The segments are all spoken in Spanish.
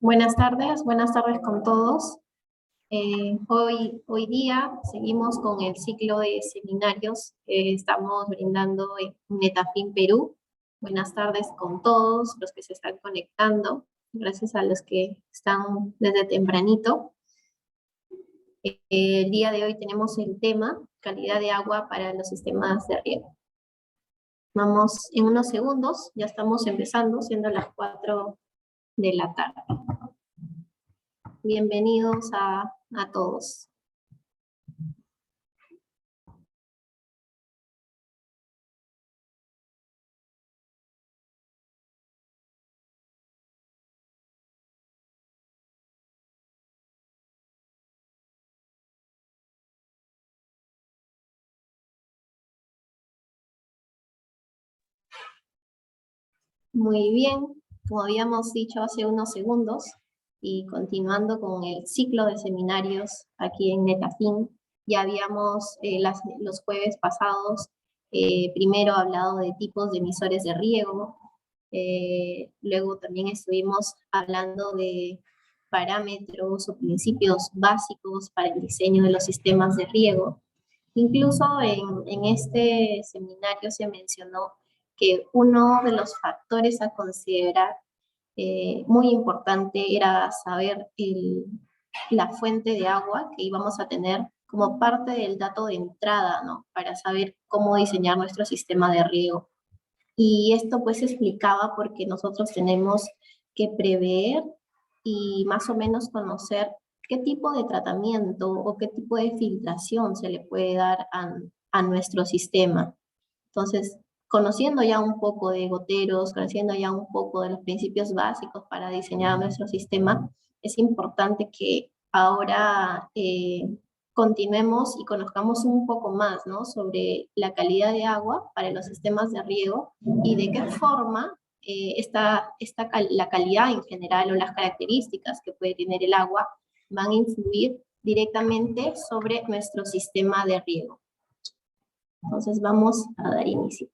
Buenas tardes con todos. Hoy día seguimos con el ciclo de seminarios que estamos brindando en Netafim Perú. Buenas tardes con todos los que se están conectando. Gracias a los que están desde tempranito. El día de hoy tenemos el tema calidad de agua para los sistemas de riego. Vamos en unos segundos, ya estamos empezando, siendo las 4 de la tarde. Bienvenidos a todos. Muy bien, como habíamos dicho hace unos segundos, y continuando con el ciclo de seminarios aquí en Netafim, ya habíamos los jueves pasados primero hablado de tipos de emisores de riego, luego también estuvimos hablando de parámetros o principios básicos para el diseño de los sistemas de riego. Incluso en este seminario se mencionó que uno de los factores a considerar muy importante era saber la fuente de agua que íbamos a tener como parte del dato de entrada, ¿no? Para saber cómo diseñar nuestro sistema de riego. Y esto pues se explicaba porque nosotros tenemos que prever y más o menos conocer qué tipo de tratamiento o qué tipo de filtración se le puede dar a nuestro sistema. Entonces, conociendo ya un poco de goteros, conociendo ya un poco de los principios básicos para diseñar nuestro sistema, es importante que ahora continuemos y conozcamos un poco más, ¿no? Sobre la calidad de agua para los sistemas de riego y de qué forma la calidad en general o las características que puede tener el agua van a influir directamente sobre nuestro sistema de riego. Entonces vamos a dar inicio.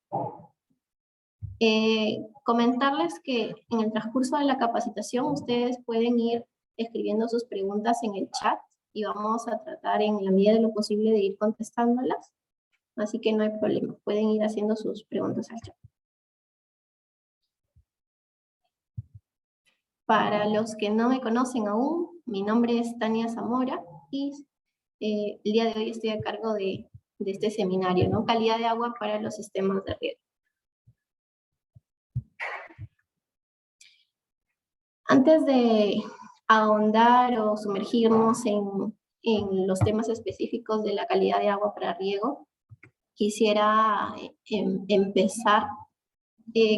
Comentarles que en el transcurso de la capacitación ustedes pueden ir escribiendo sus preguntas en el chat y vamos a tratar en la medida de lo posible de ir contestándolas. Así que no hay problema, pueden ir haciendo sus preguntas al chat. Para los que no me conocen aún, mi nombre es Tania Zamora y el día de hoy estoy a cargo de este seminario, ¿no? Calidad de agua para los sistemas de riego. Antes de ahondar o sumergirnos en los temas específicos de la calidad de agua para riego, quisiera empezar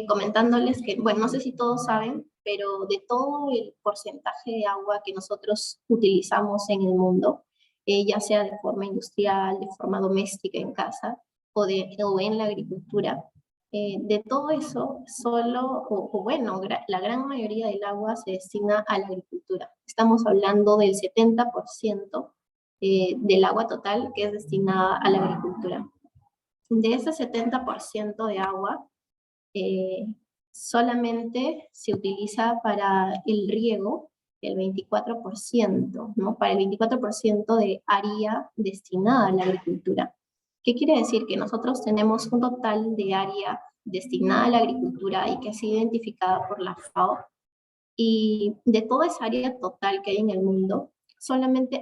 comentándoles que, bueno, no sé si todos saben, pero de todo el porcentaje de agua que nosotros utilizamos en el mundo, ya sea de forma industrial, de forma doméstica en casa o en la agricultura, de todo eso, bueno, la gran mayoría del agua se destina a la agricultura. Estamos hablando del 70% del agua total que es destinada a la agricultura. De ese 70% de agua, solamente se utiliza para el riego el 24%, ¿no? Para el 24% de área destinada a la agricultura. ¿Qué quiere decir? Que nosotros tenemos un total de área destinada a la agricultura y que ha sido identificada por la FAO. Y de toda esa área total que hay en el mundo,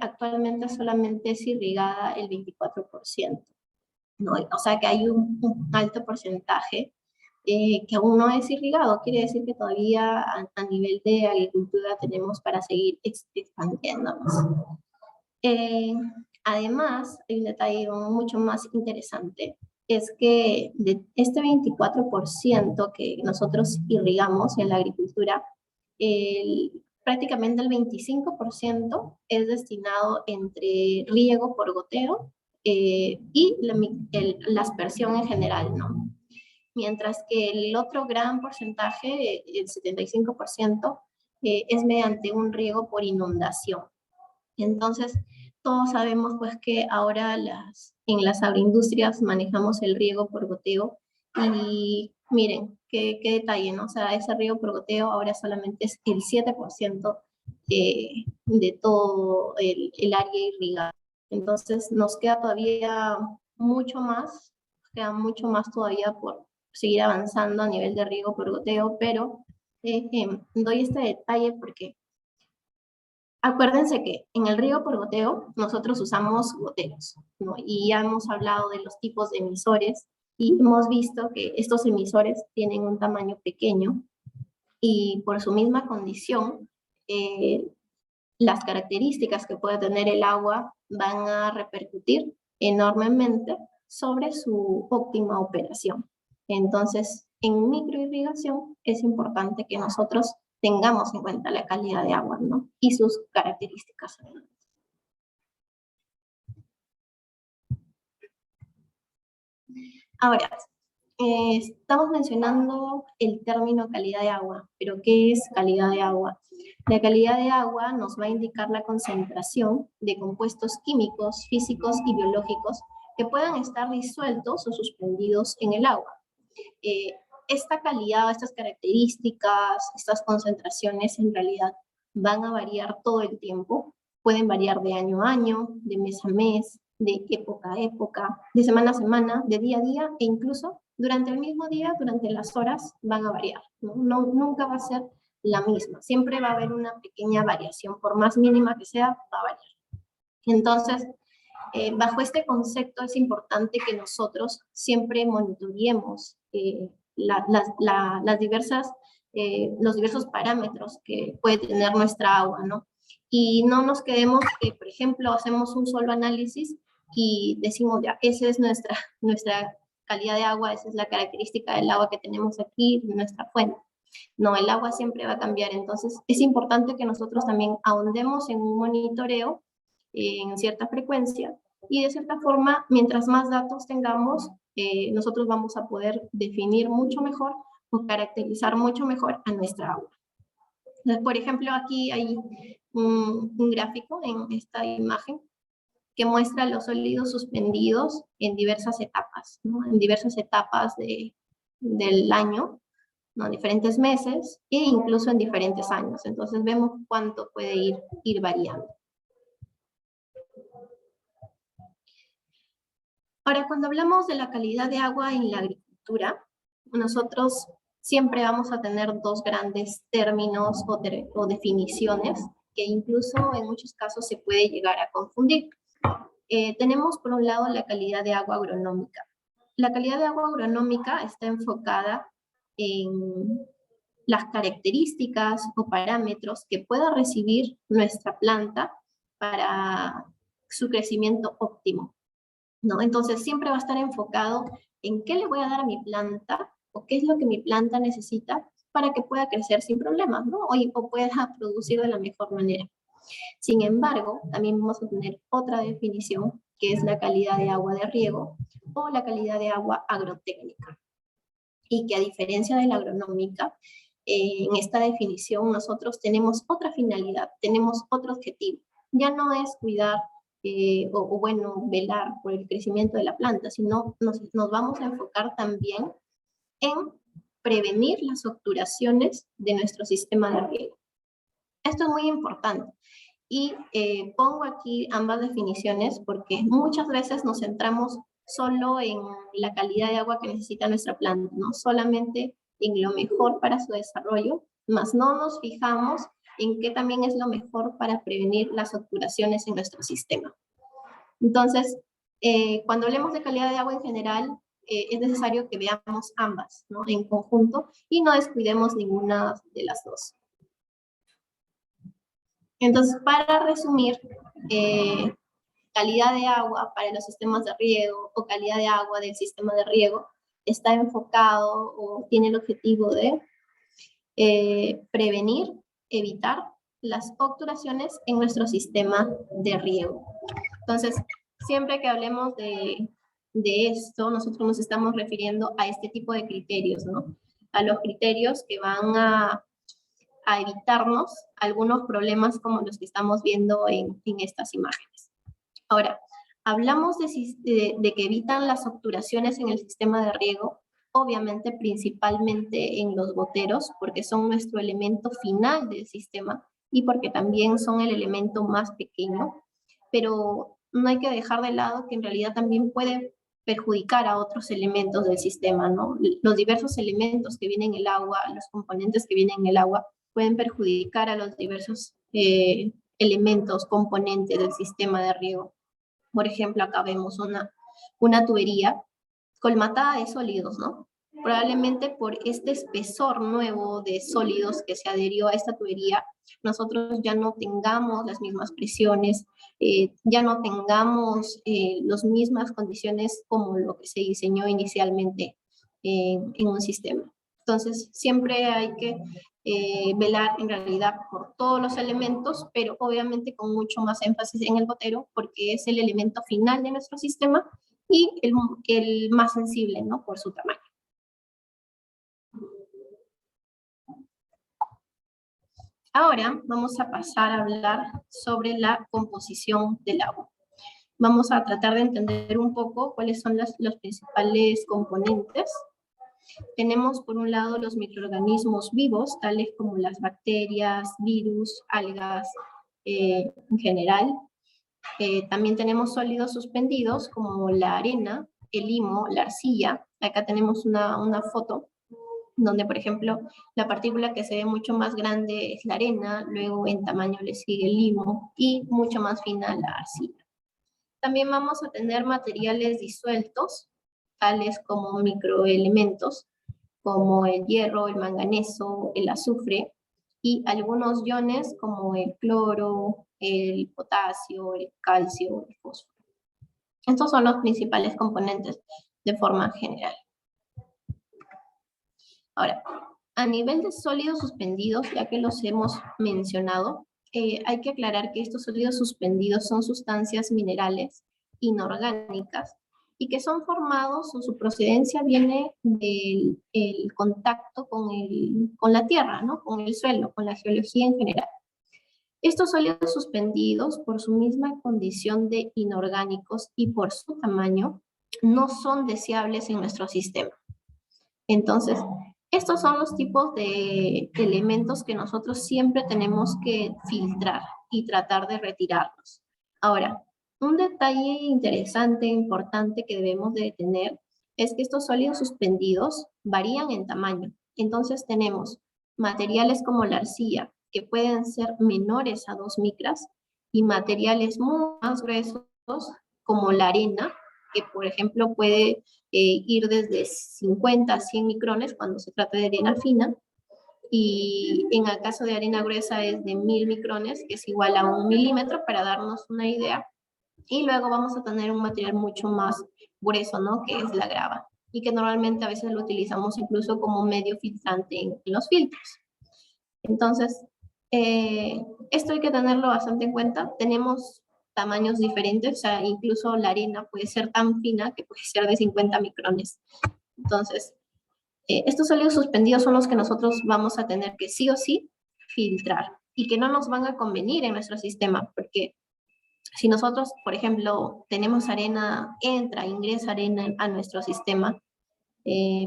actualmente solamente es irrigada el 24%, ¿no? O sea que hay un alto porcentaje que aún no es irrigado. Quiere decir que todavía a nivel de agricultura tenemos para seguir expandiéndonos. Además, hay un detalle mucho más interesante, es que de este 24% que nosotros irrigamos en la agricultura, prácticamente el 25% es destinado entre riego por goteo y la aspersión en general, ¿no? Mientras que el otro gran porcentaje, el 75%, es mediante un riego por inundación. Entonces, todos sabemos pues que ahora en las agroindustrias manejamos el riego por goteo y miren, qué detalle, ¿no? O sea, ese riego por goteo ahora solamente es el 7% de todo el área irrigada. Entonces nos queda todavía mucho más, queda mucho más todavía por seguir avanzando a nivel de riego por goteo, pero doy este detalle porque acuérdense que en el riego por goteo nosotros usamos goteros, ¿no? Y ya hemos hablado de los tipos de emisores y hemos visto que estos emisores tienen un tamaño pequeño y por su misma condición, las características que puede tener el agua van a repercutir enormemente sobre su óptima operación. Entonces, en microirrigación es importante que nosotros tengamos en cuenta la calidad de agua, ¿no? Y sus características. Ahora, estamos mencionando el término calidad de agua, pero ¿qué es calidad de agua? La calidad de agua nos va a indicar la concentración de compuestos químicos, físicos y biológicos que puedan estar disueltos o suspendidos en el agua. Esta calidad, estas características, estas concentraciones en realidad van a variar todo el tiempo. Pueden variar de año a año, de mes a mes, de época a época, de semana a semana, de día a día, e incluso durante el mismo día, durante las horas, van a variar, ¿no? Nunca va a ser la misma. Siempre va a haber una pequeña variación, por más mínima que sea, va a variar. Entonces, bajo este concepto es importante que nosotros siempre monitoreemos los diversos parámetros que puede tener nuestra agua, ¿no? Y no nos quedemos que, por ejemplo, hacemos un solo análisis y decimos, ya, esa es nuestra calidad de agua, esa es la característica del agua que tenemos aquí, nuestra fuente. No, el agua siempre va a cambiar, entonces es importante que nosotros también ahondemos en un monitoreo en cierta frecuencia y de cierta forma, mientras más datos tengamos, nosotros vamos a poder definir mucho mejor o caracterizar mucho mejor a nuestra agua. Entonces, por ejemplo, aquí hay un gráfico en esta imagen que muestra los sólidos suspendidos en diversas etapas, ¿no? En diversas etapas del año, ¿no? Diferentes meses e incluso en diferentes años. Entonces vemos cuánto puede ir variando. Ahora, cuando hablamos de la calidad de agua en la agricultura, nosotros siempre vamos a tener dos grandes términos o definiciones que incluso en muchos casos se puede llegar a confundir. Tenemos por un lado la calidad de agua agronómica. La calidad de agua agronómica está enfocada en las características o parámetros que pueda recibir nuestra planta para su crecimiento óptimo, ¿no? Entonces siempre va a estar enfocado en qué le voy a dar a mi planta o qué es lo que mi planta necesita para que pueda crecer sin problemas, ¿no? O pueda producir de la mejor manera. Sin embargo, también vamos a tener otra definición que es la calidad de agua de riego o la calidad de agua agrotécnica. Y que a diferencia de la agronómica, en esta definición nosotros tenemos otra finalidad, tenemos otro objetivo. Ya no es cuidar o bueno, velar por el crecimiento de la planta, sino nos vamos a enfocar también en prevenir las obturaciones de nuestro sistema de riego. Esto es muy importante. Y pongo aquí ambas definiciones porque muchas veces nos centramos solo en la calidad de agua que necesita nuestra planta, ¿no? Solamente en lo mejor para su desarrollo, más no nos fijamos en qué también es lo mejor para prevenir las obturaciones en nuestro sistema. Entonces, cuando hablemos de calidad de agua en general, es necesario que veamos ambas, ¿no? En conjunto y no descuidemos ninguna de las dos. Entonces, para resumir, calidad de agua para los sistemas de riego o calidad de agua del sistema de riego está enfocado o tiene el objetivo de prevenir, evitar las obturaciones en nuestro sistema de riego. Entonces, siempre que hablemos de esto, nosotros nos estamos refiriendo a este tipo de criterios, ¿no? A los criterios que van a evitarnos algunos problemas como los que estamos viendo en estas imágenes. Ahora, hablamos de que evitan las obturaciones en el sistema de riego, obviamente principalmente en los goteros, porque son nuestro elemento final del sistema y porque también son el elemento más pequeño, pero no hay que dejar de lado que en realidad también puede perjudicar a otros elementos del sistema, ¿no? Los diversos elementos que vienen en el agua, los componentes que vienen en el agua, pueden perjudicar a los diversos elementos, componentes del sistema de riego. Por ejemplo, acá vemos una tubería colmatada de sólidos, ¿no? Probablemente por este espesor nuevo de sólidos que se adherió a esta tubería, nosotros ya no tengamos las mismas presiones, ya no tengamos las mismas condiciones como lo que se diseñó inicialmente en un sistema. Entonces, siempre hay que velar en realidad por todos los elementos, pero obviamente con mucho más énfasis en el gotero, porque es el elemento final de nuestro sistema y el más sensible, ¿no? Por su tamaño. Ahora vamos a pasar a hablar sobre la composición del agua. Vamos a tratar de entender un poco cuáles son los principales componentes. Tenemos por un lado los microorganismos vivos, tales como las bacterias, virus, algas en general. También tenemos sólidos suspendidos como la arena, el limo, la arcilla. Acá tenemos una foto donde, por ejemplo, la partícula que se ve mucho más grande es la arena, luego en tamaño le sigue el limo y mucho más fina la arcilla. También vamos a tener materiales disueltos, tales como microelementos, como el hierro, el manganeso, el azufre, y algunos iones como el cloro, el potasio, el calcio, el fósforo. Estos son los principales componentes de forma general. Ahora, a nivel de sólidos suspendidos, ya que los hemos mencionado, hay que aclarar que estos sólidos suspendidos son sustancias minerales inorgánicas y que son formados o su procedencia viene del contacto con la tierra, ¿no? Con el suelo, con la geología en general. Estos sólidos suspendidos, por su misma condición de inorgánicos y por su tamaño, no son deseables en nuestro sistema. Entonces, estos son los tipos de elementos que nosotros siempre tenemos que filtrar y tratar de retirarlos. Ahora, un detalle interesante, importante que debemos de tener es que estos sólidos suspendidos varían en tamaño. Entonces tenemos materiales como la arcilla, que pueden ser menores a 2 micras, y materiales muy más gruesos como la arena, que por ejemplo puede ir desde 50 a 100 micrones cuando se trata de arena fina, y en el caso de arena gruesa es de 1000 micrones, que es igual a 1 milímetro, para darnos una idea. Y luego vamos a tener un material mucho más grueso, ¿no? Que es la grava, y que normalmente a veces lo utilizamos incluso como medio filtrante en los filtros. Entonces, esto hay que tenerlo bastante en cuenta. Tenemos tamaños diferentes, o sea, incluso la arena puede ser tan fina que puede ser de 50 micrones. Entonces, estos sólidos suspendidos son los que nosotros vamos a tener que sí o sí filtrar y que no nos van a convenir en nuestro sistema, porque si nosotros, por ejemplo, tenemos arena, ingresa arena a nuestro sistema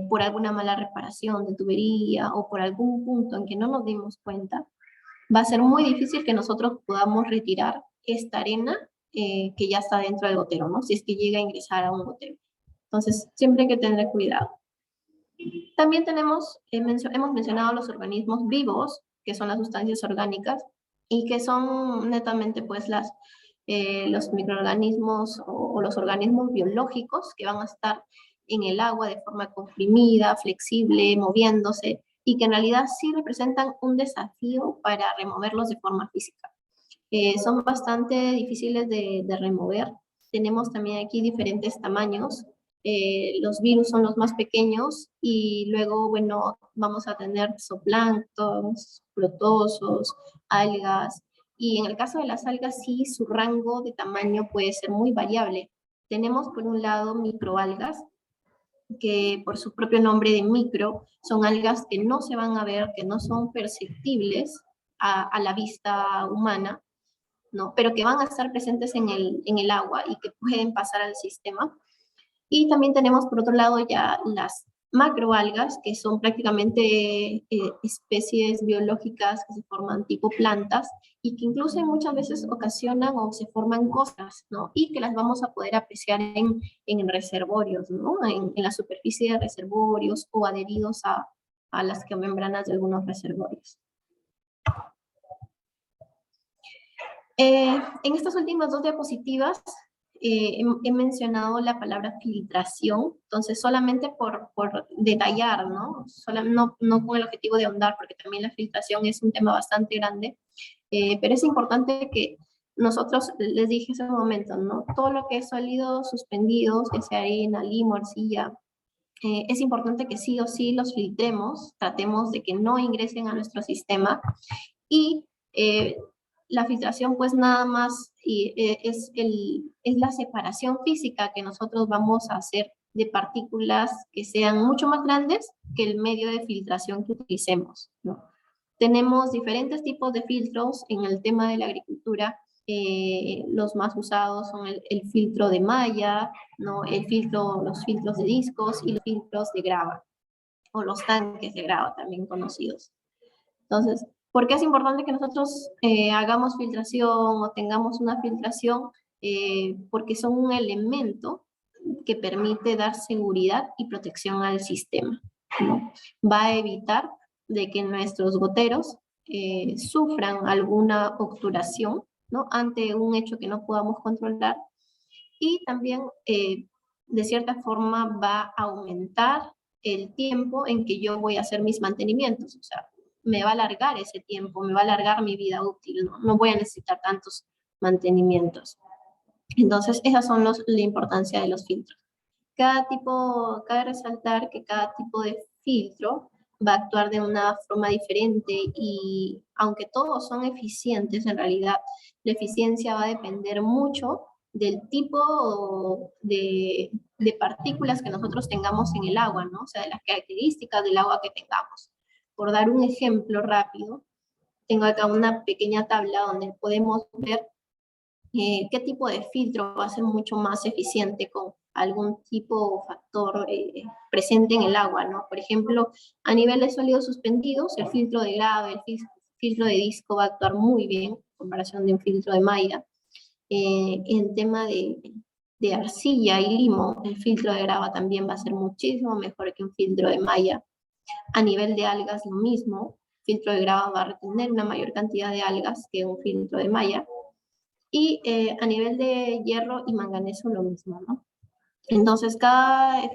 por alguna mala reparación de tubería o por algún punto en que no nos dimos cuenta, va a ser muy difícil que nosotros podamos retirar esta arena que ya está dentro del gotero, ¿no? Si es que llega a ingresar a un gotero. Entonces, siempre hay que tener cuidado. También hemos mencionado los organismos vivos, que son las sustancias orgánicas, y que son netamente pues los microorganismos o los organismos biológicos que van a estar en el agua de forma comprimida, flexible, moviéndose, y que en realidad sí representan un desafío para removerlos de forma física. Son bastante difíciles de remover. Tenemos también aquí diferentes tamaños. Los virus son los más pequeños y luego, bueno, vamos a tener zooplanctos, protozoos, algas, y en el caso de las algas sí, su rango de tamaño puede ser muy variable. Tenemos por un lado microalgas, que por su propio nombre de micro, son algas que no se van a ver, que no son perceptibles a la vista humana, ¿no? Pero que van a estar presentes en el agua y que pueden pasar al sistema. Y también tenemos, por otro lado, ya las macroalgas, que son prácticamente especies biológicas que se forman tipo plantas y que incluso muchas veces ocasionan o se forman costras, ¿no? Y que las vamos a poder apreciar en reservorios, ¿no? En la superficie de reservorios o adheridos a las membranas de algunos reservorios. En estas últimas dos diapositivas he mencionado la palabra filtración, entonces solamente por detallar, ¿no? No con el objetivo de ahondar, porque también la filtración es un tema bastante grande, pero es importante que nosotros, les dije hace un momento, ¿no? Todo lo que es sólidos suspendidos, que sea arena, limo, arcilla, es importante que sí o sí los filtremos, tratemos de que no ingresen a nuestro sistema y la filtración pues nada más es la separación física que nosotros vamos a hacer de partículas que sean mucho más grandes que el medio de filtración que utilicemos, ¿no? Tenemos diferentes tipos de filtros en el tema de la agricultura. Los más usados son el filtro de malla, ¿no? Los filtros de discos y los filtros de grava, o los tanques de grava también conocidos. Entonces, ¿por qué es importante que nosotros hagamos filtración o tengamos una filtración? Porque son un elemento que permite dar seguridad y protección al sistema, ¿no? Va a evitar de que nuestros goteros sufran alguna obturación, ¿no? Ante un hecho que no podamos controlar, y también de cierta forma va a aumentar el tiempo en que yo voy a hacer mis mantenimientos, o sea, me va a alargar ese tiempo, me va a alargar mi vida útil, no voy a necesitar tantos mantenimientos. Entonces, esas son la importancia de los filtros. Cabe resaltar que cada tipo de filtro va a actuar de una forma diferente y aunque todos son eficientes, en realidad la eficiencia va a depender mucho del tipo de partículas que nosotros tengamos en el agua, ¿no? O sea, de las características del agua que tengamos. Por dar un ejemplo rápido, tengo acá una pequeña tabla donde podemos ver qué tipo de filtro va a ser mucho más eficiente con algún tipo o factor presente en el agua, ¿no? Por ejemplo, a nivel de sólidos suspendidos, el filtro de grava, el filtro de disco va a actuar muy bien en comparación de un filtro de malla. En tema de arcilla y limo, el filtro de grava también va a ser muchísimo mejor que un filtro de malla. A nivel de algas, lo mismo. El filtro de grava va a retener una mayor cantidad de algas que un filtro de malla. Y a nivel de hierro y manganeso, lo mismo, ¿no? Entonces, cada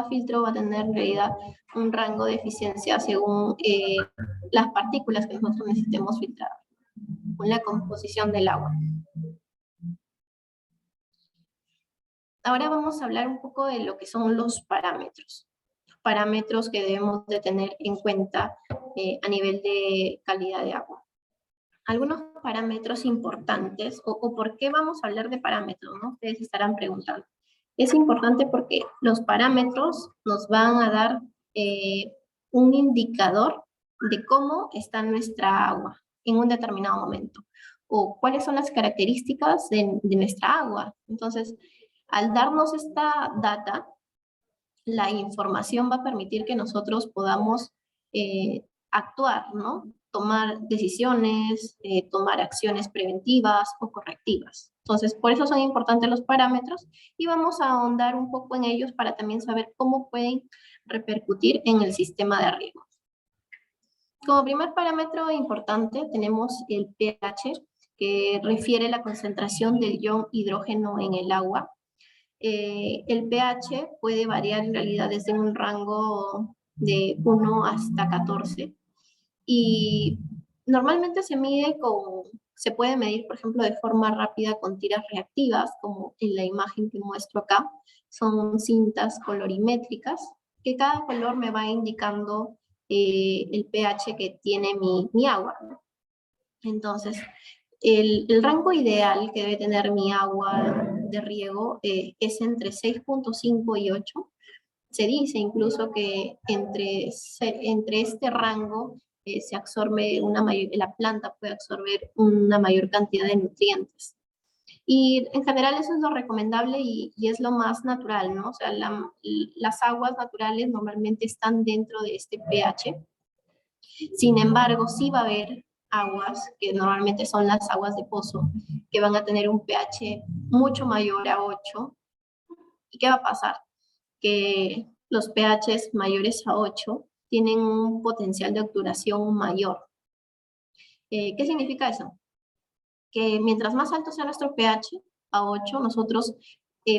filtro va a tener en realidad un rango de eficiencia según las partículas que nosotros necesitemos filtrar, con la composición del agua. Ahora vamos a hablar un poco de lo que son los parámetros. Parámetros que debemos de tener en cuenta a nivel de calidad de agua. Algunos parámetros importantes, o por qué vamos a hablar de parámetros, ¿no? Ustedes estarán preguntando. Es importante porque los parámetros nos van a dar un indicador de cómo está nuestra agua en un determinado momento, o cuáles son las características de nuestra agua. Entonces, al darnos esta data, la información va a permitir que nosotros podamos actuar, ¿no? Tomar decisiones, tomar acciones preventivas o correctivas. Entonces, por eso son importantes los parámetros y vamos a ahondar un poco en ellos para también saber cómo pueden repercutir en el sistema de riego. Como primer parámetro importante tenemos el pH, que refiere la concentración del ion hidrógeno en el agua. El pH puede variar en realidad desde un rango de 1 hasta 14 y normalmente se puede medir, por ejemplo, de forma rápida con tiras reactivas, como en la imagen que muestro acá. Son cintas colorimétricas que cada color me va indicando el pH que tiene mi agua, ¿no? Entonces, el rango ideal que debe tener mi agua de riego es entre 6.5 y 8. Se dice incluso que entre este rango se absorbe la planta puede absorber una mayor cantidad de nutrientes. Y en general eso es lo recomendable y es lo más natural, ¿no? O sea, las aguas naturales normalmente están dentro de este pH. Sin embargo, sí va a haber aguas, que normalmente son las aguas de pozo, que van a tener un pH mucho mayor a 8. ¿Y qué va a pasar? Que los pHs mayores a 8 tienen un potencial de obturación mayor. ¿Qué significa eso? Que mientras más alto sea nuestro pH, a 8, nosotros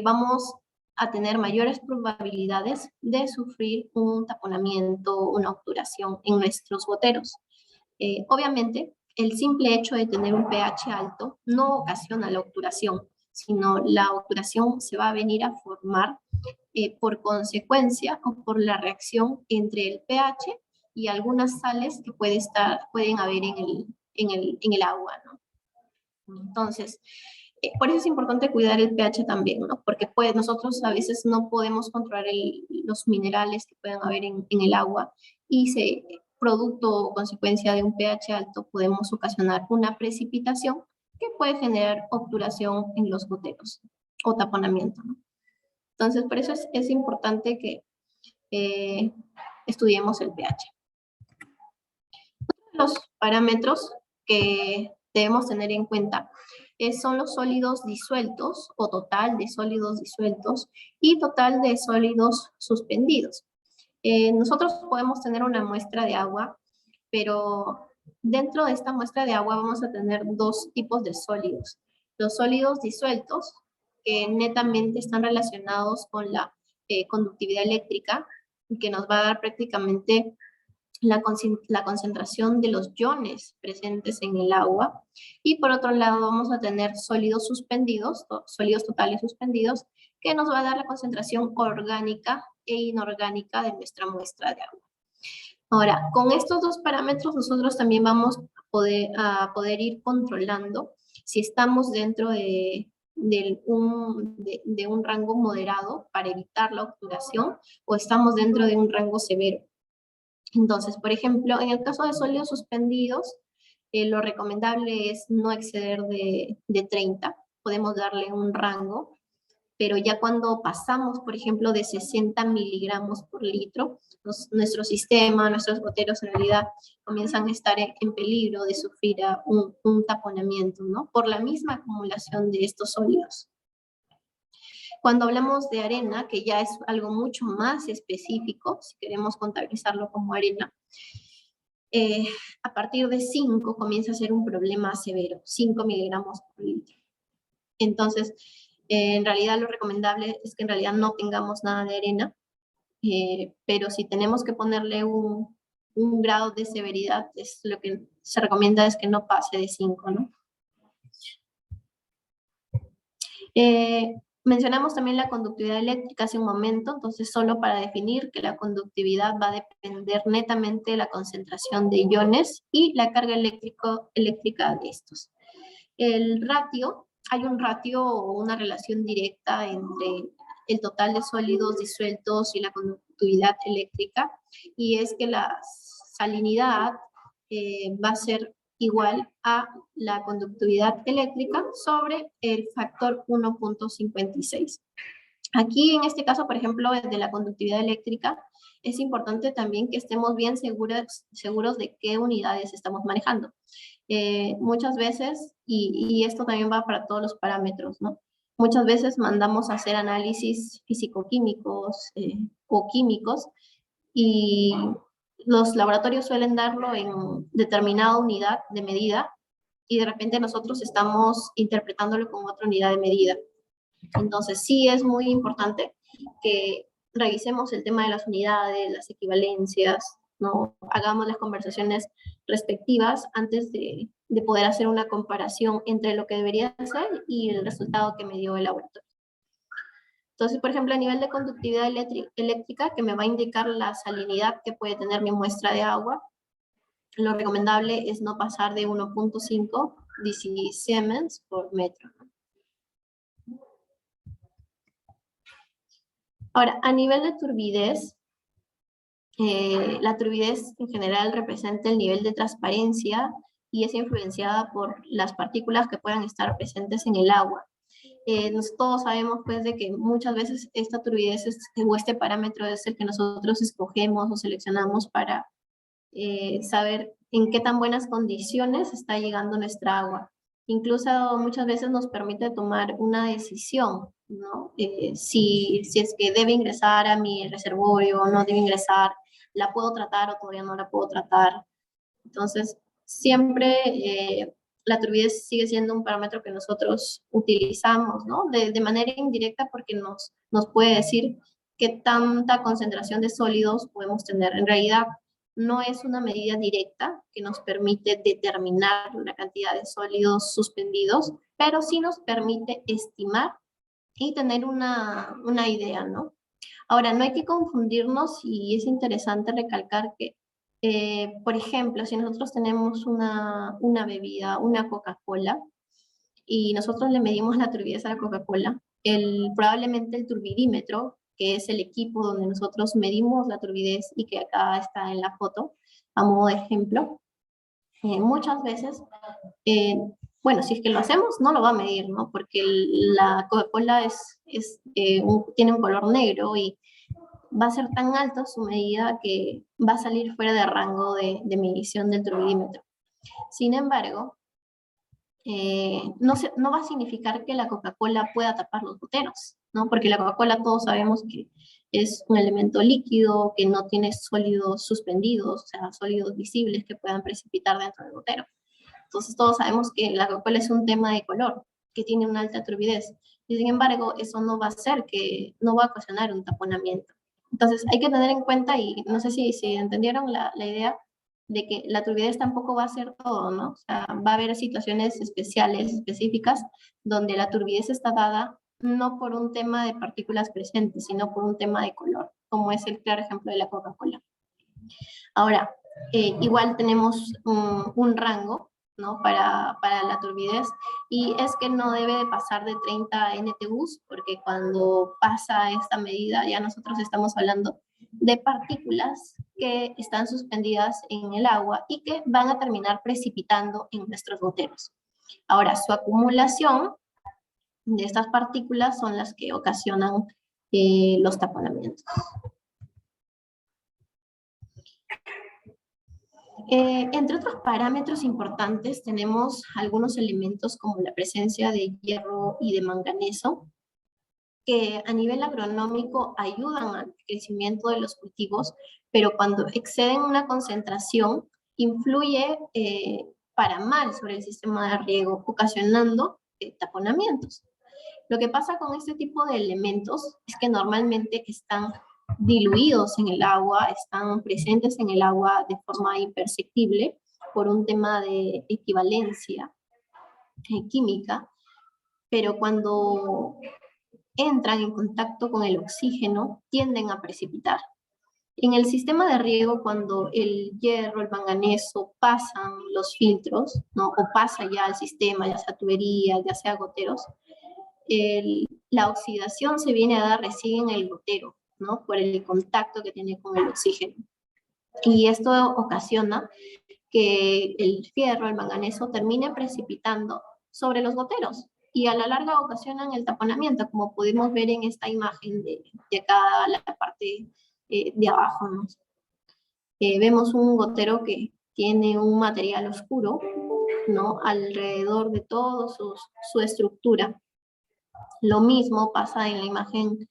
vamos a tener mayores probabilidades de sufrir un taponamiento, una obturación en nuestros goteros. Obviamente, el simple hecho de tener un pH alto no ocasiona la obturación, sino la obturación se va a venir a formar por consecuencia o por la reacción entre el pH y algunas sales que pueden haber en el agua, ¿no? Entonces, por eso es importante cuidar el pH también, ¿no? Porque nosotros a veces no podemos controlar los minerales que pueden haber en el agua y producto o consecuencia de un pH alto podemos ocasionar una precipitación que puede generar obturación en los goteros o taponamiento, ¿no? Entonces, por eso es importante que estudiemos el pH. Los parámetros que debemos tener en cuenta son los sólidos disueltos o total de sólidos disueltos y total de sólidos suspendidos. Nosotros podemos tener una muestra de agua, pero dentro de esta muestra de agua vamos a tener dos tipos de sólidos. Los sólidos disueltos, que netamente están relacionados con la conductividad eléctrica, que nos va a dar prácticamente la concentración de los iones presentes en el agua. Y por otro lado vamos a tener sólidos suspendidos, sólidos totales suspendidos, que nos va a dar la concentración orgánica e inorgánica de nuestra muestra de agua. Ahora, con estos dos parámetros nosotros también vamos a poder ir controlando si estamos dentro de un rango moderado para evitar la obturación o estamos dentro de un rango severo. Entonces, por ejemplo, en el caso de sólidos suspendidos, lo recomendable es no exceder de 30. Podemos darle un rango, pero ya cuando pasamos, por ejemplo, de 60 miligramos por litro, nuestro sistema, nuestros goteros en realidad comienzan a estar en peligro de sufrir un taponamiento, ¿no? Por la misma acumulación de estos sólidos. Cuando hablamos de arena, que ya es algo mucho más específico, si queremos contabilizarlo como arena, a partir de 5 comienza a ser un problema severo, 5 miligramos por litro. Entonces, en realidad lo recomendable es que en realidad no tengamos nada de arena, pero si tenemos que ponerle un grado de severidad, lo que se recomienda es que no pase de 5, ¿no? Mencionamos también la conductividad eléctrica hace un momento, entonces solo para definir que la conductividad va a depender netamente de la concentración de iones y la carga eléctrica de estos. El ratio, hay un ratio o una relación directa entre el total de sólidos disueltos y la conductividad eléctrica, y es que la salinidad va a ser igual a la conductividad eléctrica sobre el factor 1.56. Aquí, en este caso, por ejemplo, de la conductividad eléctrica, es importante también que estemos bien seguros de qué unidades estamos manejando. Muchas veces, y esto también va para todos los parámetros, ¿no? Muchas veces mandamos a hacer análisis físico-químicos o químicos, y los laboratorios suelen darlo en determinada unidad de medida, y de repente nosotros estamos interpretándolo con otra unidad de medida. Entonces sí es muy importante que revisemos el tema de las unidades, las equivalencias, ¿no? Hagamos las conversaciones respectivas antes de poder hacer una comparación entre lo que debería ser y el resultado que me dio el laboratorio. Entonces, por ejemplo, a nivel de conductividad eléctrica, que me va a indicar la salinidad que puede tener mi muestra de agua, lo recomendable es no pasar de 1.5 Siemens por metro. Ahora, a nivel de turbidez, la turbidez en general representa el nivel de transparencia y es influenciada por las partículas que puedan estar presentes en el agua. todos sabemos pues de que muchas veces esta turbidez o este parámetro es el que nosotros escogemos o seleccionamos para saber en qué tan buenas condiciones está llegando nuestra agua. Incluso muchas veces nos permite tomar una decisión, ¿no? Si es que debe ingresar a mi reservorio o no debe ingresar, la puedo tratar o todavía no la puedo tratar. Entonces, siempre la turbidez sigue siendo un parámetro que nosotros utilizamos, ¿no? De manera indirecta porque nos puede decir qué tanta concentración de sólidos podemos tener. En realidad, no es una medida directa que nos permite determinar la cantidad de sólidos suspendidos, pero sí nos permite estimar y tener una idea, ¿no? Ahora, no hay que confundirnos y es interesante recalcar que, por ejemplo, si nosotros tenemos una bebida, una Coca-Cola, y nosotros le medimos la turbidez a la Coca-Cola, probablemente el turbidímetro, que es el equipo donde nosotros medimos la turbidez y que acá está en la foto, a modo de ejemplo, muchas veces, bueno, si es que lo hacemos, no lo va a medir, ¿no? Porque la Coca-Cola tiene un color negro y va a ser tan alto su medida que va a salir fuera de rango de medición del turbidímetro. Sin embargo, no va a significar que la Coca-Cola pueda tapar los goteros, ¿no? Porque la Coca-Cola todos sabemos que es un elemento líquido, que no tiene sólidos suspendidos, o sea, sólidos visibles que puedan precipitar dentro del gotero. Entonces todos sabemos que la Coca-Cola es un tema de color, que tiene una alta turbidez. Y sin embargo, eso no va a hacer no va a ocasionar un taponamiento. Entonces hay que tener en cuenta, y no sé si entendieron la idea, de que la turbidez tampoco va a ser todo, ¿no? O sea, va a haber situaciones especiales, específicas, donde la turbidez está dada no por un tema de partículas presentes, sino por un tema de color, como es el claro ejemplo de la Coca-Cola. Ahora, igual tenemos un rango, ¿no? Para la turbidez, y es que no debe de pasar de 30 NTUs, porque cuando pasa esta medida ya nosotros estamos hablando de partículas que están suspendidas en el agua y que van a terminar precipitando en nuestros goteros. Ahora, su acumulación de estas partículas son las que ocasionan los taponamientos. Entre otros parámetros importantes tenemos algunos elementos como la presencia de hierro y de manganeso, que a nivel agronómico ayudan al crecimiento de los cultivos, pero cuando exceden una concentración influye para mal sobre el sistema de riego, ocasionando taponamientos. Lo que pasa con este tipo de elementos es que normalmente están diluidos en el agua, están presentes en el agua de forma imperceptible por un tema de equivalencia química, pero cuando entran en contacto con el oxígeno tienden a precipitar. En el sistema de riego, cuando el hierro, el manganeso pasan los filtros, ¿no? O pasa ya al sistema, ya sea tubería, ya sea goteros, la oxidación se viene a dar recién en el gotero, ¿no? Por el contacto que tiene con el oxígeno. Y esto ocasiona que el fierro, el manganeso, termine precipitando sobre los goteros y a la larga ocasionan el taponamiento, como pudimos ver en esta imagen de acá, la parte de abajo, ¿no? Vemos un gotero que tiene un material oscuro, ¿no? Alrededor de todo su estructura. Lo mismo pasa en la imagen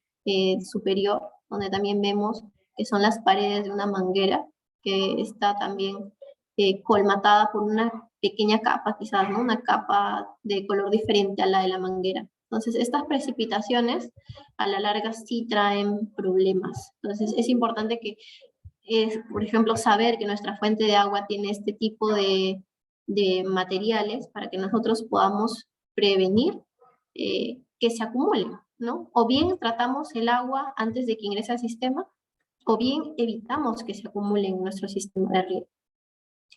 superior, donde también vemos que son las paredes de una manguera que está también colmatada por una pequeña capa, quizás, ¿no? Una capa de color diferente a la de la manguera. Entonces, estas precipitaciones a la larga sí traen problemas. Entonces, es importante que, por ejemplo, saber que nuestra fuente de agua tiene este tipo de materiales para que nosotros podamos prevenir que se acumulen, ¿no? O bien tratamos el agua antes de que ingrese al sistema, o bien evitamos que se acumule en nuestro sistema de riego.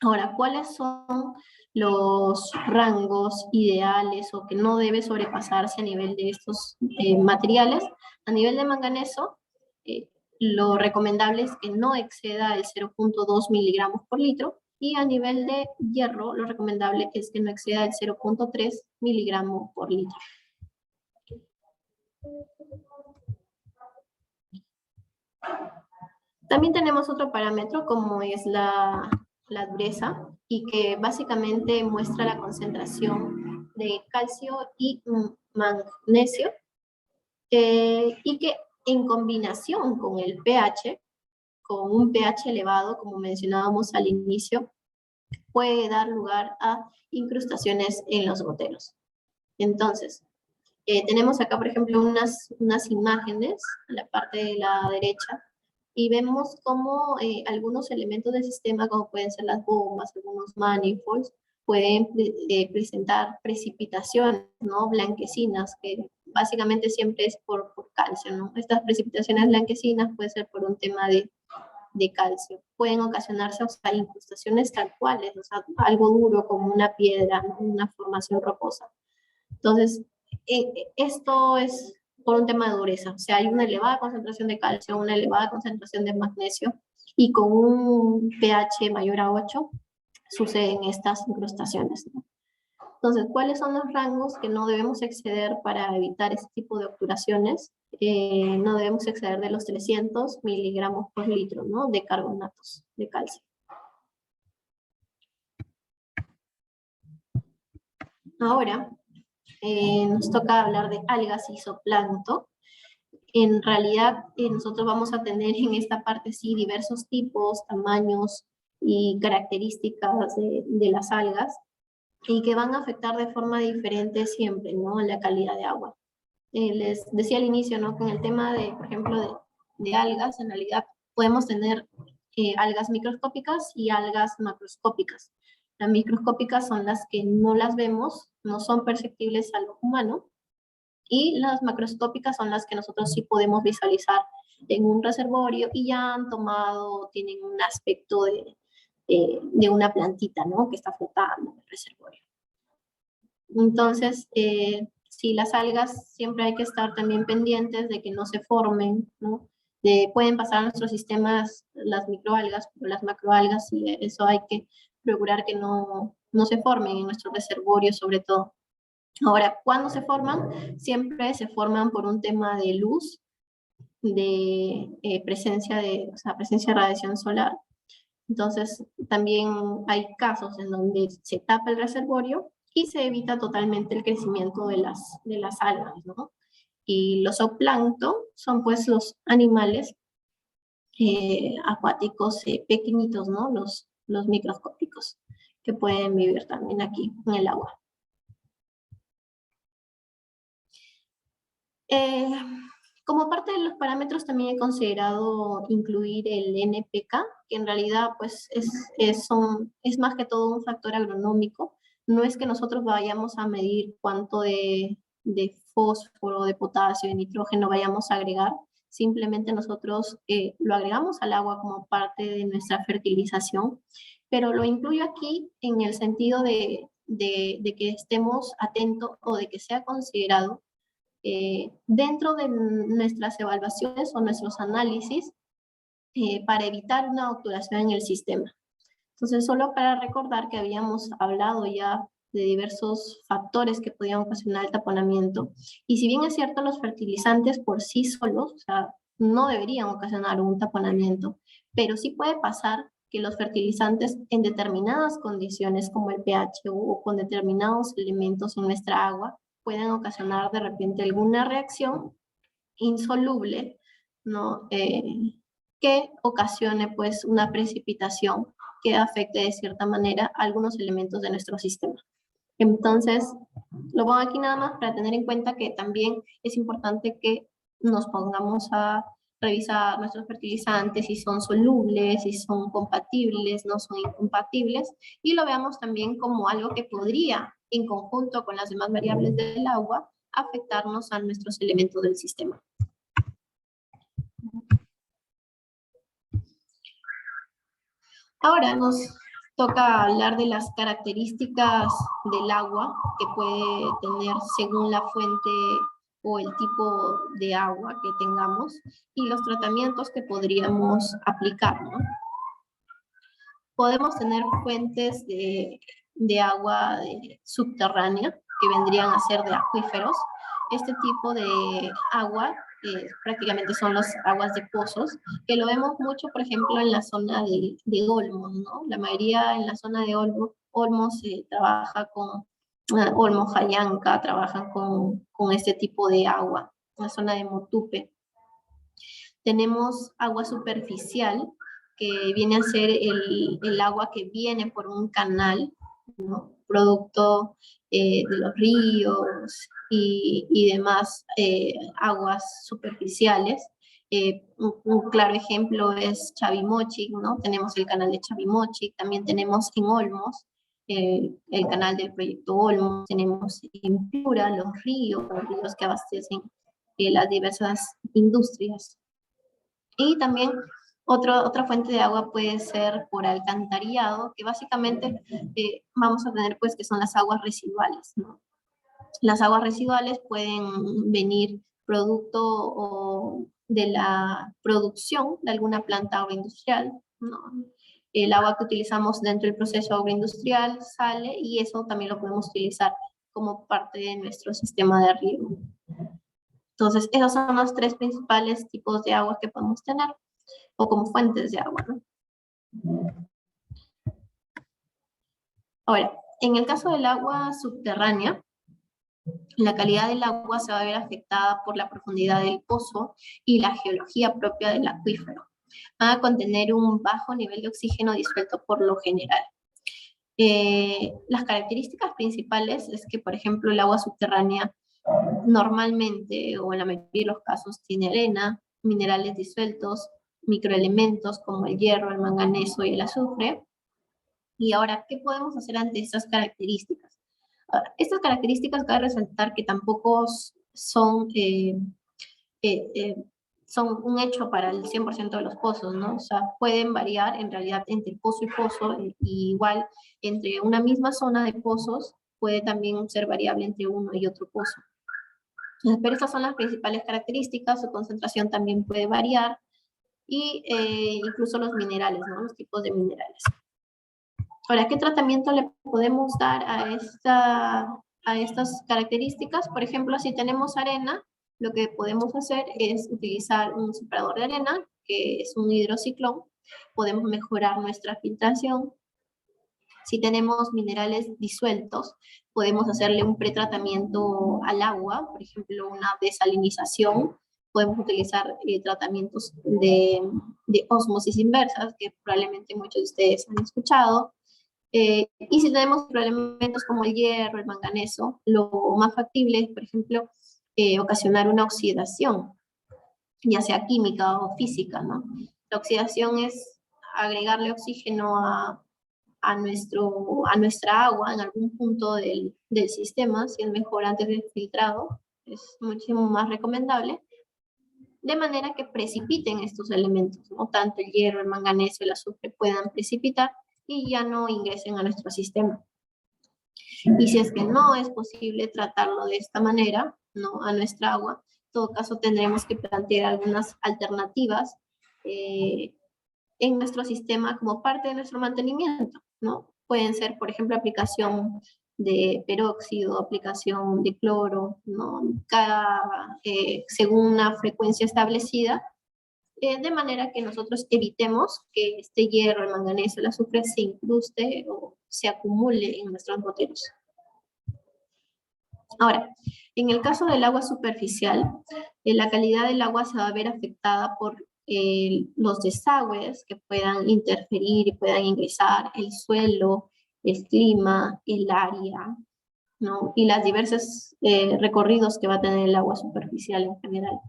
Ahora, ¿cuáles son los rangos ideales o que no debe sobrepasarse a nivel de estos materiales? A nivel de manganeso, lo recomendable es que no exceda el 0.2 miligramos por litro, y a nivel de hierro, lo recomendable es que no exceda el 0.3 miligramos por litro. También tenemos otro parámetro como es la dureza y que básicamente muestra la concentración de calcio y magnesio y que en combinación con el pH, con un pH elevado, como mencionábamos al inicio, puede dar lugar a incrustaciones en los goteros. Entonces, tenemos acá, por ejemplo, unas imágenes a la parte de la derecha y vemos cómo algunos elementos del sistema, como pueden ser las bombas, algunos manifolds, pueden presentar precipitaciones, ¿no? Blanquecinas, que básicamente siempre es por calcio, ¿no? Estas precipitaciones blanquecinas puede ser por un tema de calcio. Pueden ocasionarse, o sea, incrustaciones tal cuales, o sea, algo duro como una piedra, ¿no? Una formación rocosa. Entonces, esto es por un tema de dureza, o sea, hay una elevada concentración de calcio, una elevada concentración de magnesio, y con un pH mayor a 8 suceden estas incrustaciones, ¿no? Entonces, ¿cuáles son los rangos que no debemos exceder para evitar este tipo de obturaciones? No debemos exceder de los 300 miligramos por litro, ¿no? De carbonatos de calcio. Ahora, nos toca hablar de algas y zooplancton. En realidad, nosotros vamos a tener en esta parte, sí, diversos tipos, tamaños y características de las algas, y que van a afectar de forma diferente siempre, ¿no? La calidad de agua. Les decía al inicio, ¿no? Con el tema de, por ejemplo, de algas, en realidad podemos tener algas microscópicas y algas macroscópicas. Las microscópicas son las que no las vemos, no son perceptibles al ojo humano, y las macroscópicas son las que nosotros sí podemos visualizar en un reservorio y ya han tomado, tienen un aspecto de una plantita, ¿no? Que está flotando en el reservorio. Entonces, sí, las algas siempre hay que estar también pendientes de que no se formen, ¿no? Pueden pasar a nuestros sistemas las microalgas, pero las macroalgas, y eso hay que procurar que no se formen en nuestro reservorio, sobre todo. Ahora, ¿cuándo se forman? Siempre se forman por un tema de luz, de presencia de radiación solar. Entonces, también hay casos en donde se tapa el reservorio y se evita totalmente el crecimiento de las algas, ¿no? Y los zooplancton son pues los animales acuáticos pequeñitos, ¿no? Los microscópicos, que pueden vivir también aquí en el agua. Como parte de los parámetros también he considerado incluir el NPK, que en realidad pues es más que todo un factor agronómico. No es que nosotros vayamos a medir cuánto de fósforo, de potasio, de nitrógeno vayamos a agregar, simplemente nosotros lo agregamos al agua como parte de nuestra fertilización, pero lo incluyo aquí en el sentido de que estemos atentos o de que sea considerado dentro de nuestras evaluaciones o nuestros análisis para evitar una obturación en el sistema. Entonces, solo para recordar que habíamos hablado ya de diversos factores que podían ocasionar el taponamiento, y si bien es cierto, los fertilizantes por sí solos, o sea, no deberían ocasionar un taponamiento, pero sí puede pasar que los fertilizantes en determinadas condiciones, como el pH o con determinados elementos en nuestra agua, pueden ocasionar de repente alguna reacción insoluble, ¿no? Que ocasione pues una precipitación que afecte de cierta manera algunos elementos de nuestro sistema. Entonces, lo pongo aquí nada más para tener en cuenta que también es importante que nos pongamos a revisar nuestros fertilizantes, si son solubles, si son compatibles, no son incompatibles, y lo veamos también como algo que podría, en conjunto con las demás variables del agua, afectarnos a nuestros elementos del sistema. Ahora nos toca hablar de las características del agua que puede tener según la fuente o el tipo de agua que tengamos y los tratamientos que podríamos aplicar, ¿no? Podemos tener fuentes de agua subterránea que vendrían a ser de acuíferos, este tipo de agua prácticamente son las aguas de pozos, que lo vemos mucho, por ejemplo, en la zona de Olmos, ¿no? La mayoría en la zona de Olmos se trabaja con, Olmos, Jayanca, trabajan con este tipo de agua, en la zona de Motupe. Tenemos agua superficial, que viene a ser el agua que viene por un canal, ¿no? Producto de los ríos y demás aguas superficiales. Un claro ejemplo es Chavimochic, ¿no? Tenemos el canal de Chavimochic, también tenemos en Olmos el canal del proyecto Olmos, tenemos en Piura los ríos que abastecen las diversas industrias. Y también otra fuente de agua puede ser por alcantarillado, que básicamente vamos a tener pues que son las aguas residuales, ¿no? Las aguas residuales pueden venir producto o de la producción de alguna planta agroindustrial, ¿no? El agua que utilizamos dentro del proceso agroindustrial sale y eso también lo podemos utilizar como parte de nuestro sistema de riego. Entonces, esos son los tres principales tipos de agua que podemos tener, o como fuentes de agua, ¿no? Ahora, en el caso del agua subterránea, la calidad del agua se va a ver afectada por la profundidad del pozo y la geología propia del acuífero. Va a contener un bajo nivel de oxígeno disuelto por lo general. Las características principales es que, por ejemplo, el agua subterránea normalmente, o en la mayoría de los casos, tiene arena, minerales disueltos, microelementos como el hierro, el manganeso y el azufre. Y ahora, ¿qué podemos hacer ante estas características? Ahora, estas características cabe resaltar que tampoco son, son un hecho para el 100% de los pozos, ¿no? O sea, pueden variar en realidad entre pozo y pozo, y igual entre una misma zona de pozos puede también ser variable entre uno y otro pozo. Pero estas son las principales características, su concentración también puede variar, y incluso los minerales, ¿no? Los tipos de minerales. Ahora, ¿qué tratamiento le podemos dar a estas características? Por ejemplo, si tenemos arena, lo que podemos hacer es utilizar un separador de arena, que es un hidrociclón. Podemos mejorar nuestra filtración. Si tenemos minerales disueltos, podemos hacerle un pretratamiento al agua, por ejemplo, una desalinización. Podemos utilizar tratamientos de ósmosis inversa, que probablemente muchos de ustedes han escuchado. Y si tenemos elementos como el hierro, el manganeso, lo más factible es, por ejemplo, ocasionar una oxidación, ya sea química o física, ¿no? La oxidación es agregarle oxígeno a nuestra agua en algún punto del sistema, si es mejor antes del filtrado, es muchísimo más recomendable, de manera que precipiten estos elementos, ¿no? Tanto el hierro, el manganeso, el azufre puedan precipitar y ya no ingresen a nuestro sistema. Y si es que no es posible tratarlo de esta manera, ¿no? A nuestra agua, en todo caso tendremos que plantear algunas alternativas en nuestro sistema como parte de nuestro mantenimiento, ¿no? Pueden ser, por ejemplo, aplicación de peróxido, aplicación de cloro, ¿no? Según una frecuencia establecida, de manera que nosotros evitemos que este hierro, el manganeso, el azufre se incruste o se acumule en nuestros goteros. Ahora, en el caso del agua superficial, la calidad del agua se va a ver afectada por los desagües que puedan interferir y puedan ingresar, el suelo, el clima, el área, ¿no? Y las diversas recorridos que va a tener el agua superficial en general.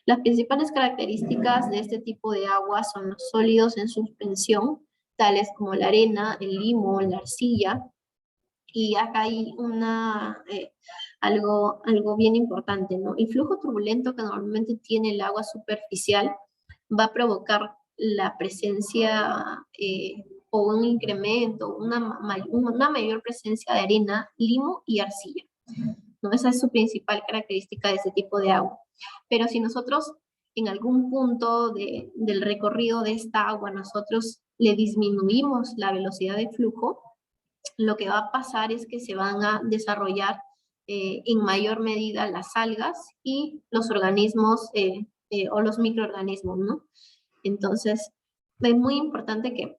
Las principales características de este tipo de agua son los sólidos en suspensión, tales como la arena, el limo, la arcilla. Y acá hay algo bien importante, ¿no? El flujo turbulento que normalmente tiene el agua superficial va a provocar la presencia o un incremento, una mayor presencia de arena, limo y arcilla, ¿no? Esa es su principal característica de este tipo de agua. Pero si nosotros en algún punto del recorrido de esta agua nosotros le disminuimos la velocidad de flujo, lo que va a pasar es que se van a desarrollar en mayor medida las algas y los organismos o los microorganismos, ¿no? Entonces, es muy importante que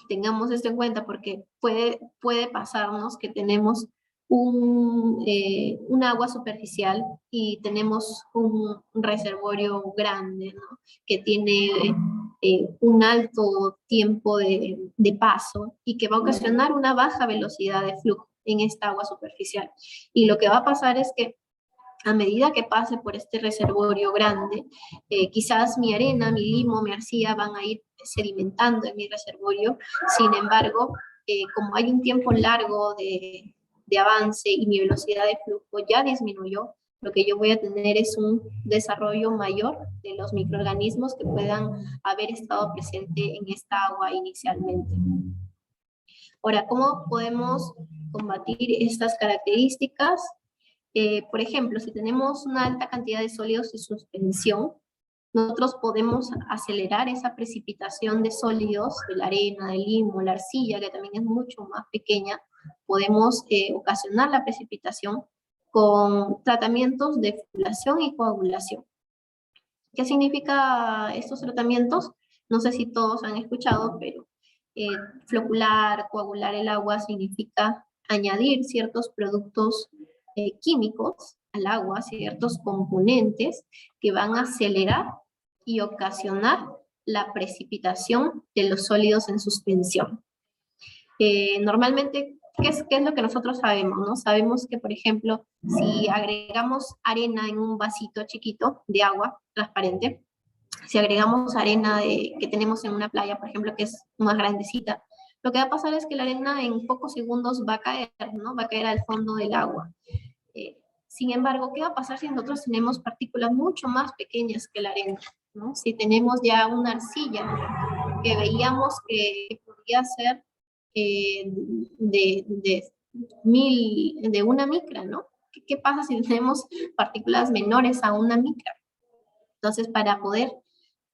tengamos esto en cuenta porque puede pasarnos que tenemos un agua superficial y tenemos un reservorio grande, ¿no? Que tiene un alto tiempo de paso y que va a ocasionar una baja velocidad de flujo en esta agua superficial. Y lo que va a pasar es que a medida que pase por este reservorio grande, quizás mi arena, mi limo, mi arcilla van a ir sedimentando en mi reservorio. Sin embargo, como hay un tiempo largo de avance y mi velocidad de flujo ya disminuyó, lo que yo voy a tener es un desarrollo mayor de los microorganismos que puedan haber estado presentes en esta agua inicialmente. Ahora, ¿cómo podemos combatir estas características? Por ejemplo, si tenemos una alta cantidad de sólidos en suspensión, nosotros podemos acelerar esa precipitación de sólidos, de la arena, del limo, la arcilla, que también es mucho más pequeña. Podemos ocasionar la precipitación con tratamientos de flocular y coagulación. ¿Qué significa estos tratamientos? No sé si todos han escuchado, pero flocular, coagular el agua significa añadir ciertos productos químicos al agua, ciertos componentes que van a acelerar y ocasionar la precipitación de los sólidos en suspensión. Normalmente, ¿qué es lo que nosotros sabemos? ¿No? Sabemos que, por ejemplo, si agregamos arena en un vasito chiquito de agua transparente, si agregamos arena que tenemos en una playa, por ejemplo, que es más grandecita, lo que va a pasar es que la arena en pocos segundos va a caer, ¿no? Va a caer al fondo del agua. Sin embargo, ¿qué va a pasar si nosotros tenemos partículas mucho más pequeñas que la arena? ¿No? Si tenemos ya una arcilla que veíamos que podía ser de una micra, ¿no? ¿Qué pasa si tenemos partículas menores a una micra? Entonces, para poder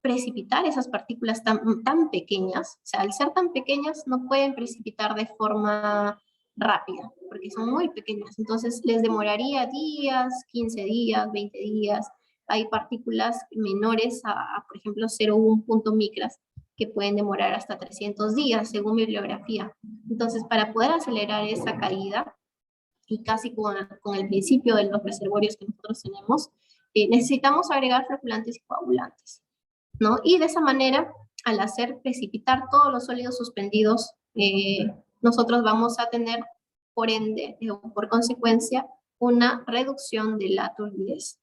precipitar esas partículas tan pequeñas, o sea, al ser tan pequeñas no pueden precipitar de forma rápida, porque son muy pequeñas, entonces les demoraría días, 15 días, 20 días. Hay partículas menores por ejemplo, 0,1 punto micras, que pueden demorar hasta 300 días, según bibliografía. Entonces, para poder acelerar esa caída, y casi con el principio de los reservorios que nosotros tenemos, necesitamos agregar floculantes y coagulantes, ¿no? Y de esa manera, al hacer precipitar todos los sólidos suspendidos, nosotros vamos a tener, por ende, por consecuencia, una reducción de la turbidez.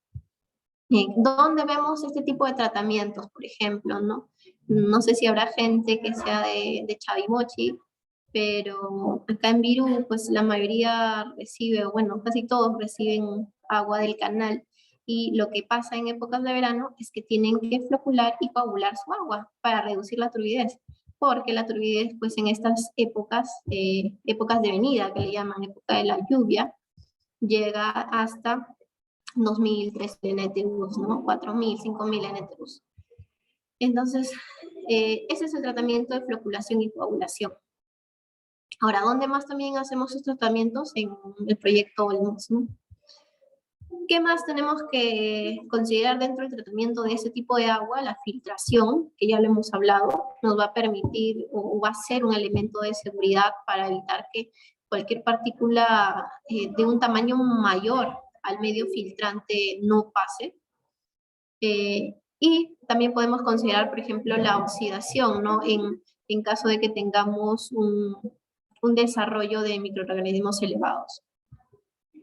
¿Dónde vemos este tipo de tratamientos, por ejemplo, no? No sé si habrá gente que sea de Chavimochi, pero acá en Virú, pues la mayoría recibe, o bueno, casi todos reciben agua del canal, y lo que pasa en épocas de verano es que tienen que flocular y coagular su agua para reducir la turbidez, porque la turbidez, pues en estas épocas, épocas de venida, que le llaman época de la lluvia, llega hasta 2.000, 3.000 NTUs, ¿no? 4.000, 5.000 NTUs. Entonces, ese es el tratamiento de floculación y coagulación. Ahora, ¿dónde más también hacemos estos tratamientos? En el proyecto Olmos, ¿no? ¿Qué más tenemos que considerar dentro del tratamiento de ese tipo de agua? La filtración, que ya lo hemos hablado, nos va a permitir o va a ser un elemento de seguridad para evitar que cualquier partícula de un tamaño mayor al medio filtrante no pase. Y también podemos considerar, por ejemplo, la oxidación, ¿no? En caso de que tengamos un desarrollo de microorganismos elevados.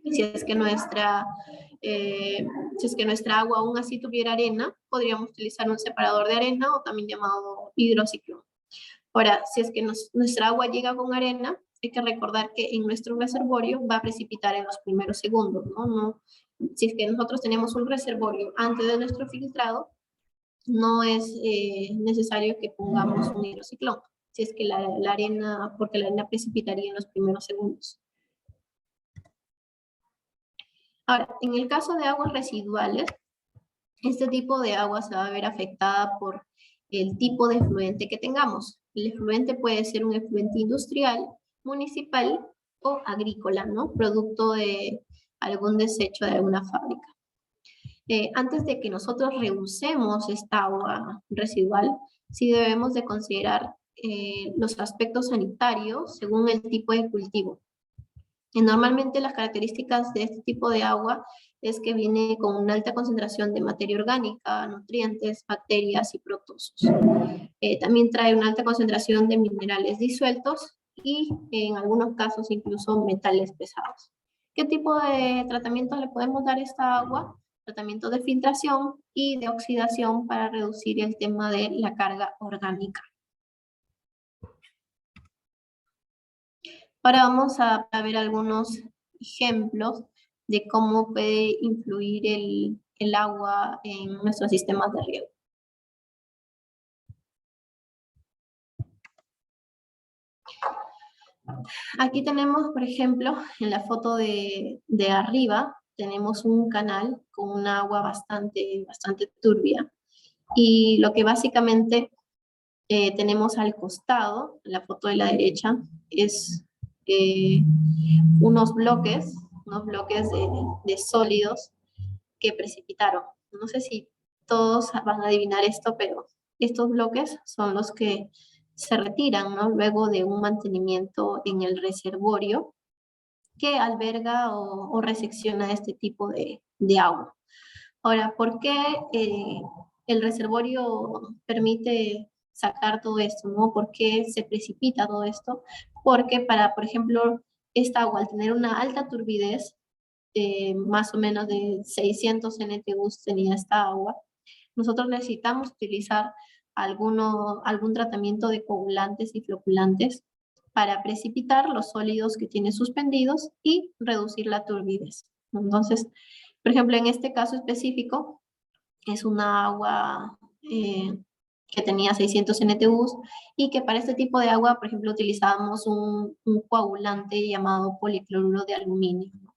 Si es que nuestra agua aún así tuviera arena, podríamos utilizar un separador de arena o también llamado hidrociclón. Ahora, si es que nuestra agua llega con arena, hay que recordar que en nuestro reservorio va a precipitar en los primeros segundos, ¿no? Si es que nosotros tenemos un reservorio antes de nuestro filtrado, no es necesario que pongamos un hidrociclón, si es que la arena, porque la arena precipitaría en los primeros segundos. Ahora, en el caso de aguas residuales, este tipo de agua se va a ver afectada por el tipo de efluente que tengamos. El efluente puede ser un efluente industrial, municipal o agrícola, ¿no? Producto de algún desecho de alguna fábrica. Antes de que nosotros reusemos esta agua residual, sí debemos de considerar los aspectos sanitarios según el tipo de cultivo. Y normalmente las características de este tipo de agua es que viene con una alta concentración de materia orgánica, nutrientes, bacterias y protozoos. También trae una alta concentración de minerales disueltos y en algunos casos incluso metales pesados. ¿Qué tipo de tratamiento le podemos dar a esta agua? Tratamiento de filtración y de oxidación para reducir el tema de la carga orgánica. Ahora vamos a ver algunos ejemplos de cómo puede influir el agua en nuestros sistemas de riego. Aquí tenemos, por ejemplo, en la foto de arriba, tenemos un canal con un agua bastante turbia. Y lo que básicamente tenemos al costado, en la foto de la derecha, es unos bloques de sólidos que precipitaron. No sé si todos van a adivinar esto, pero estos bloques son los que se retiran, ¿no? Luego de un mantenimiento en el reservorio que alberga o resecciona este tipo de agua. Ahora, ¿por qué el reservorio permite sacar todo esto, ¿no? ¿Por qué se precipita todo esto? Porque para, por ejemplo, esta agua, al tener una alta turbidez, más o menos de 600 NTUs tenía esta agua, nosotros necesitamos utilizar algún tratamiento de coagulantes y floculantes para precipitar los sólidos que tiene suspendidos y reducir la turbidez. Entonces, por ejemplo, en este caso específico, es una agua que tenía 600 NTUs y que para este tipo de agua, por ejemplo, utilizábamos un coagulante llamado policloruro de aluminio, ¿no?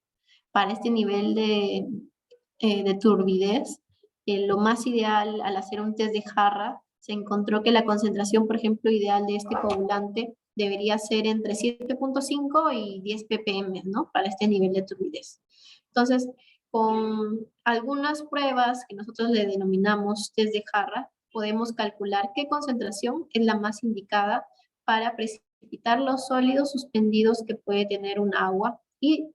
Para este nivel de turbidez, lo más ideal al hacer un test de jarra, se encontró que la concentración, por ejemplo, ideal de este coagulante debería ser entre 7.5 y 10 ppm, ¿no? Para este nivel de turbidez. Entonces, con algunas pruebas que nosotros le denominamos test de jarra, podemos calcular qué concentración es la más indicada para precipitar los sólidos suspendidos que puede tener un agua y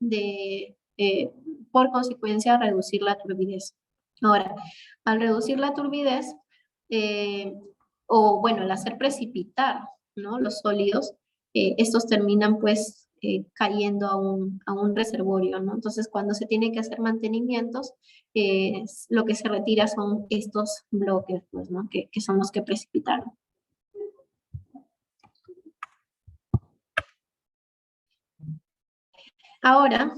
por consecuencia reducir la turbidez. Ahora, al reducir la turbidez, o bueno, al hacer precipitar, ¿no?, los sólidos, estos terminan pues cayendo a un reservorio, ¿no? Entonces, cuando se tiene que hacer mantenimientos, lo que se retira son estos bloques, pues, ¿no?, que son los que precipitaron. Ahora,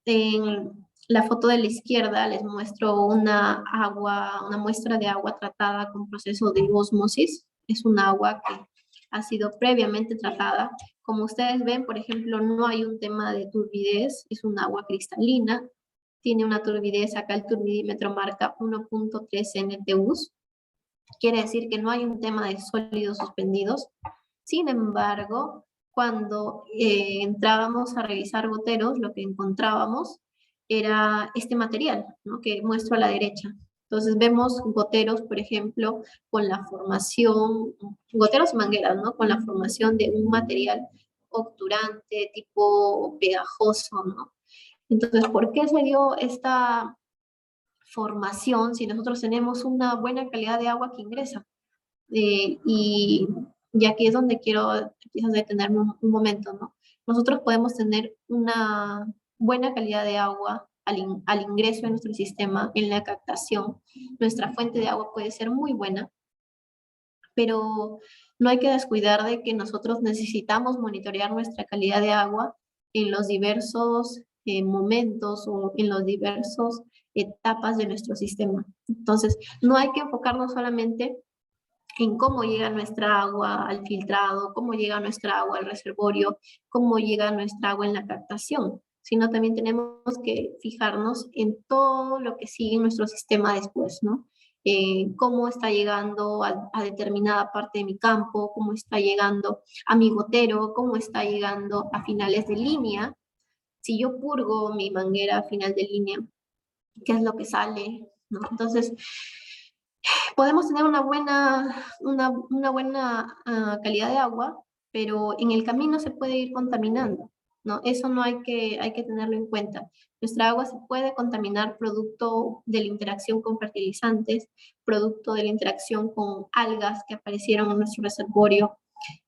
en la foto de la izquierda les muestro una muestra de agua tratada con proceso de ósmosis. Es un agua que ha sido previamente tratada. Como ustedes ven, por ejemplo, no hay un tema de turbidez, es un agua cristalina, tiene una turbidez, acá el turbidímetro marca 1.3 NTUs, quiere decir que no hay un tema de sólidos suspendidos. Sin embargo, cuando entrábamos a revisar goteros, lo que encontrábamos era este material, ¿no?, que muestro a la derecha. Entonces vemos goteros, por ejemplo, con la formación, goteros y mangueras, ¿no?, con la formación de un material obturante, tipo pegajoso, ¿no? Entonces, ¿por qué se dio esta formación si nosotros tenemos una buena calidad de agua que ingresa? Y aquí es donde quiero quizás detenerme un momento, ¿no? Nosotros podemos tener una buena calidad de agua al ingreso de nuestro sistema, en la captación. Nuestra fuente de agua puede ser muy buena, pero no hay que descuidar de que nosotros necesitamos monitorear nuestra calidad de agua en los diversos momentos o en los diversos etapas de nuestro sistema. Entonces, no hay que enfocarnos solamente en cómo llega nuestra agua al filtrado, cómo llega nuestra agua al reservorio, cómo llega nuestra agua en la captación, sino también tenemos que fijarnos en todo lo que sigue en nuestro sistema después, ¿no? Cómo está llegando a determinada parte de mi campo, cómo está llegando a mi gotero, cómo está llegando a finales de línea, si yo purgo mi manguera a final de línea, ¿qué es lo que sale? ¿No? Entonces, podemos tener una buena calidad de agua, pero en el camino se puede ir contaminando, ¿no? Eso no hay que tenerlo en cuenta. Nuestra agua se puede contaminar producto de la interacción con fertilizantes, producto de la interacción con algas que aparecieron en nuestro reservorio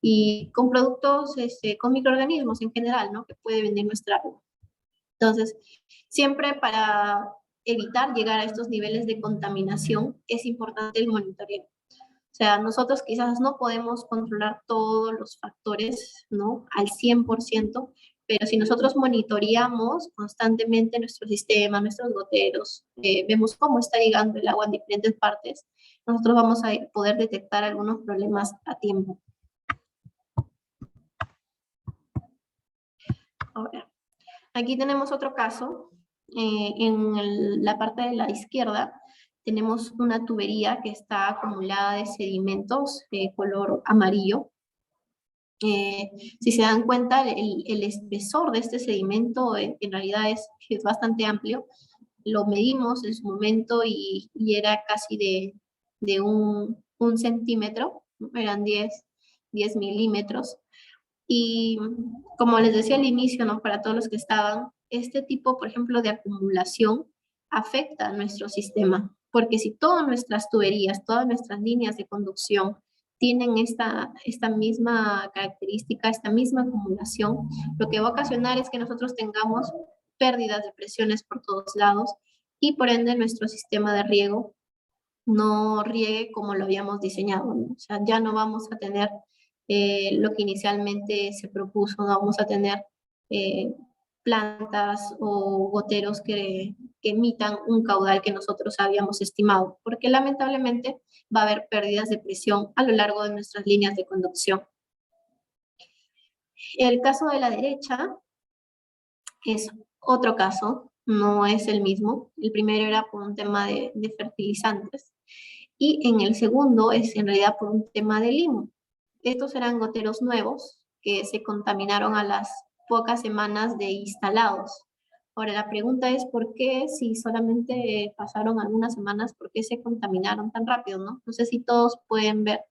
y con productos, con microorganismos en general, ¿no? Que puede venir nuestra agua. Entonces, siempre para evitar llegar a estos niveles de contaminación es importante el monitoreo. O sea, nosotros quizás no podemos controlar todos los factores, ¿no? Al 100%, pero si nosotros monitoreamos constantemente nuestro sistema, nuestros goteros, vemos cómo está llegando el agua en diferentes partes, nosotros vamos a poder detectar algunos problemas a tiempo. Ahora, aquí tenemos otro caso. En la parte de la izquierda tenemos una tubería que está acumulada de sedimentos de color amarillo. Si se dan cuenta, el espesor de este sedimento en realidad es bastante amplio. Lo medimos en su momento y era casi de un centímetro, ¿no? Eran 10 milímetros. Y como les decía al inicio, ¿no? Para todos los que estaban, este tipo, por ejemplo, de acumulación afecta a nuestro sistema, porque si todas nuestras tuberías, todas nuestras líneas de conducción tienen esta misma característica, esta misma acumulación, lo que va a ocasionar es que nosotros tengamos pérdidas de presiones por todos lados y por ende nuestro sistema de riego no riegue como lo habíamos diseñado, ¿no? O sea, ya no vamos a tener lo que inicialmente se propuso, no vamos a tener eh, plantas o goteros que emitan un caudal que nosotros habíamos estimado, porque lamentablemente va a haber pérdidas de presión a lo largo de nuestras líneas de conducción. El caso de la derecha es otro caso, no es el mismo. El primero era por un tema de fertilizantes y en el segundo es en realidad por un tema de limo. Estos eran goteros nuevos que se contaminaron a las pocas semanas de instalados. Ahora, la pregunta es por qué, si solamente pasaron algunas semanas, por qué se contaminaron tan rápido, ¿no? No sé si todos pueden ver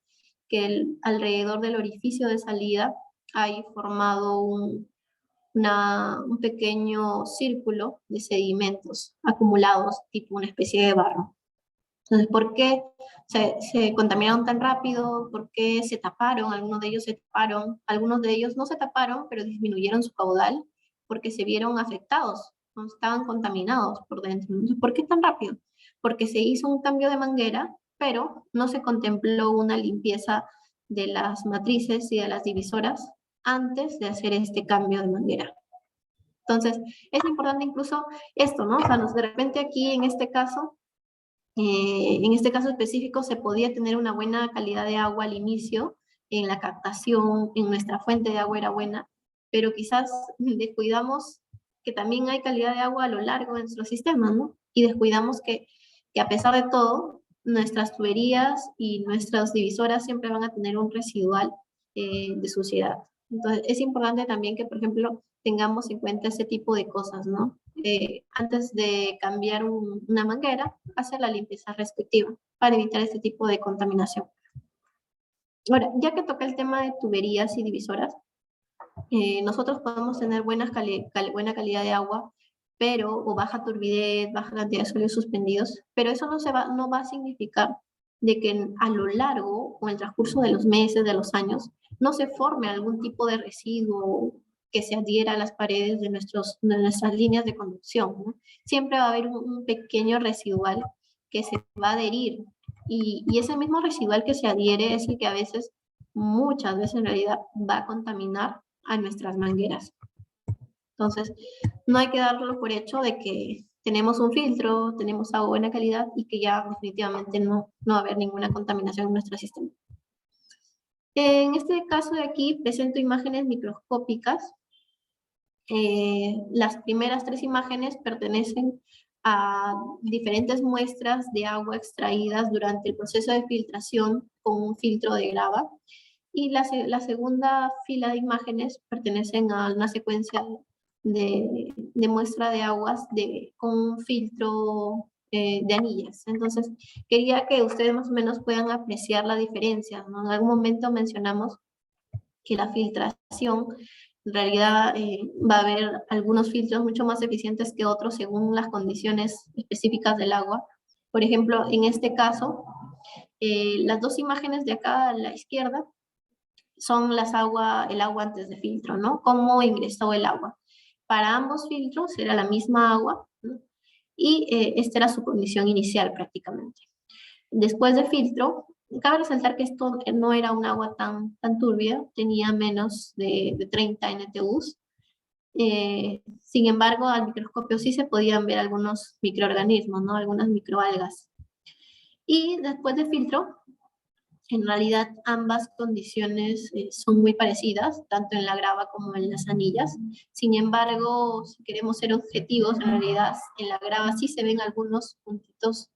que alrededor del orificio de salida hay formado un pequeño círculo de sedimentos acumulados, tipo una especie de barro. Entonces, ¿por qué se contaminaron tan rápido? ¿Por qué se taparon? Algunos de ellos se taparon, algunos de ellos no se taparon, pero disminuyeron su caudal porque se vieron afectados, no estaban contaminados por dentro. Entonces, ¿por qué tan rápido? Porque se hizo un cambio de manguera, pero no se contempló una limpieza de las matrices y de las divisoras antes de hacer este cambio de manguera. Entonces, es importante incluso esto, ¿no? O sea, de repente aquí en este caso específico se podía tener una buena calidad de agua al inicio, en la captación, en nuestra fuente de agua era buena, pero quizás descuidamos que también hay calidad de agua a lo largo de nuestro sistema, ¿no? Y descuidamos que a pesar de todo, nuestras tuberías y nuestras divisoras siempre van a tener un residual de suciedad. Entonces, es importante también que, por ejemplo, tengamos en cuenta ese tipo de cosas, ¿no? Antes de cambiar una manguera, hacer la limpieza respectiva para evitar este tipo de contaminación. Ahora, ya que toca el tema de tuberías y divisoras, nosotros podemos tener buena calidad de agua, pero, o baja turbidez, baja cantidad de sólidos suspendidos, pero eso no va a significar de que a lo largo o en el transcurso de los meses, de los años, no se forme algún tipo de residuo que se adhiera a las paredes de nuestras líneas de conducción, ¿no? Siempre va a haber un pequeño residual que se va a adherir y ese mismo residual que se adhiere es el que a veces, muchas veces en realidad, va a contaminar a nuestras mangueras. Entonces, no hay que darlo por hecho de que tenemos un filtro, tenemos agua de buena calidad y que ya definitivamente no va a haber ninguna contaminación en nuestro sistema. En este caso de aquí presento imágenes microscópicas. Las primeras 3 imágenes pertenecen a diferentes muestras de agua extraídas durante el proceso de filtración con un filtro de grava. Y la segunda fila de imágenes pertenecen a una secuencia de muestra de aguas con un filtro de anillas. Entonces, quería que ustedes más o menos puedan apreciar la diferencia, ¿no? En algún momento mencionamos que la filtración, en realidad va a haber algunos filtros mucho más eficientes que otros según las condiciones específicas del agua. Por ejemplo, en este caso, las dos imágenes de acá a la izquierda son el agua antes de filtro, ¿no? Cómo ingresó el agua. Para ambos filtros era la misma agua, ¿no? Y esta era su condición inicial prácticamente. Después de filtro, cabe resaltar que esto no era un agua tan turbia, tenía menos de 30 NTUs. Sin embargo, al microscopio sí se podían ver algunos microorganismos, ¿no? Algunas microalgas. Y después de filtro, en realidad ambas condiciones son muy parecidas, tanto en la grava como en las anillas. Sin embargo, si queremos ser objetivos, en realidad en la grava sí se ven algunos puntitos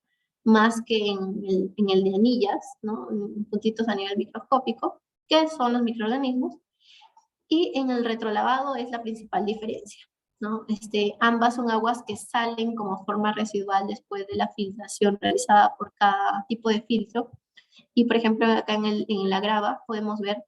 más que en el de anillas, ¿no? Puntitos a nivel microscópico, que son los microorganismos. Y en el retrolavado es la principal diferencia, ¿no? Ambas son aguas que salen como forma residual después de la filtración realizada por cada tipo de filtro. Y por ejemplo, acá en la grava podemos ver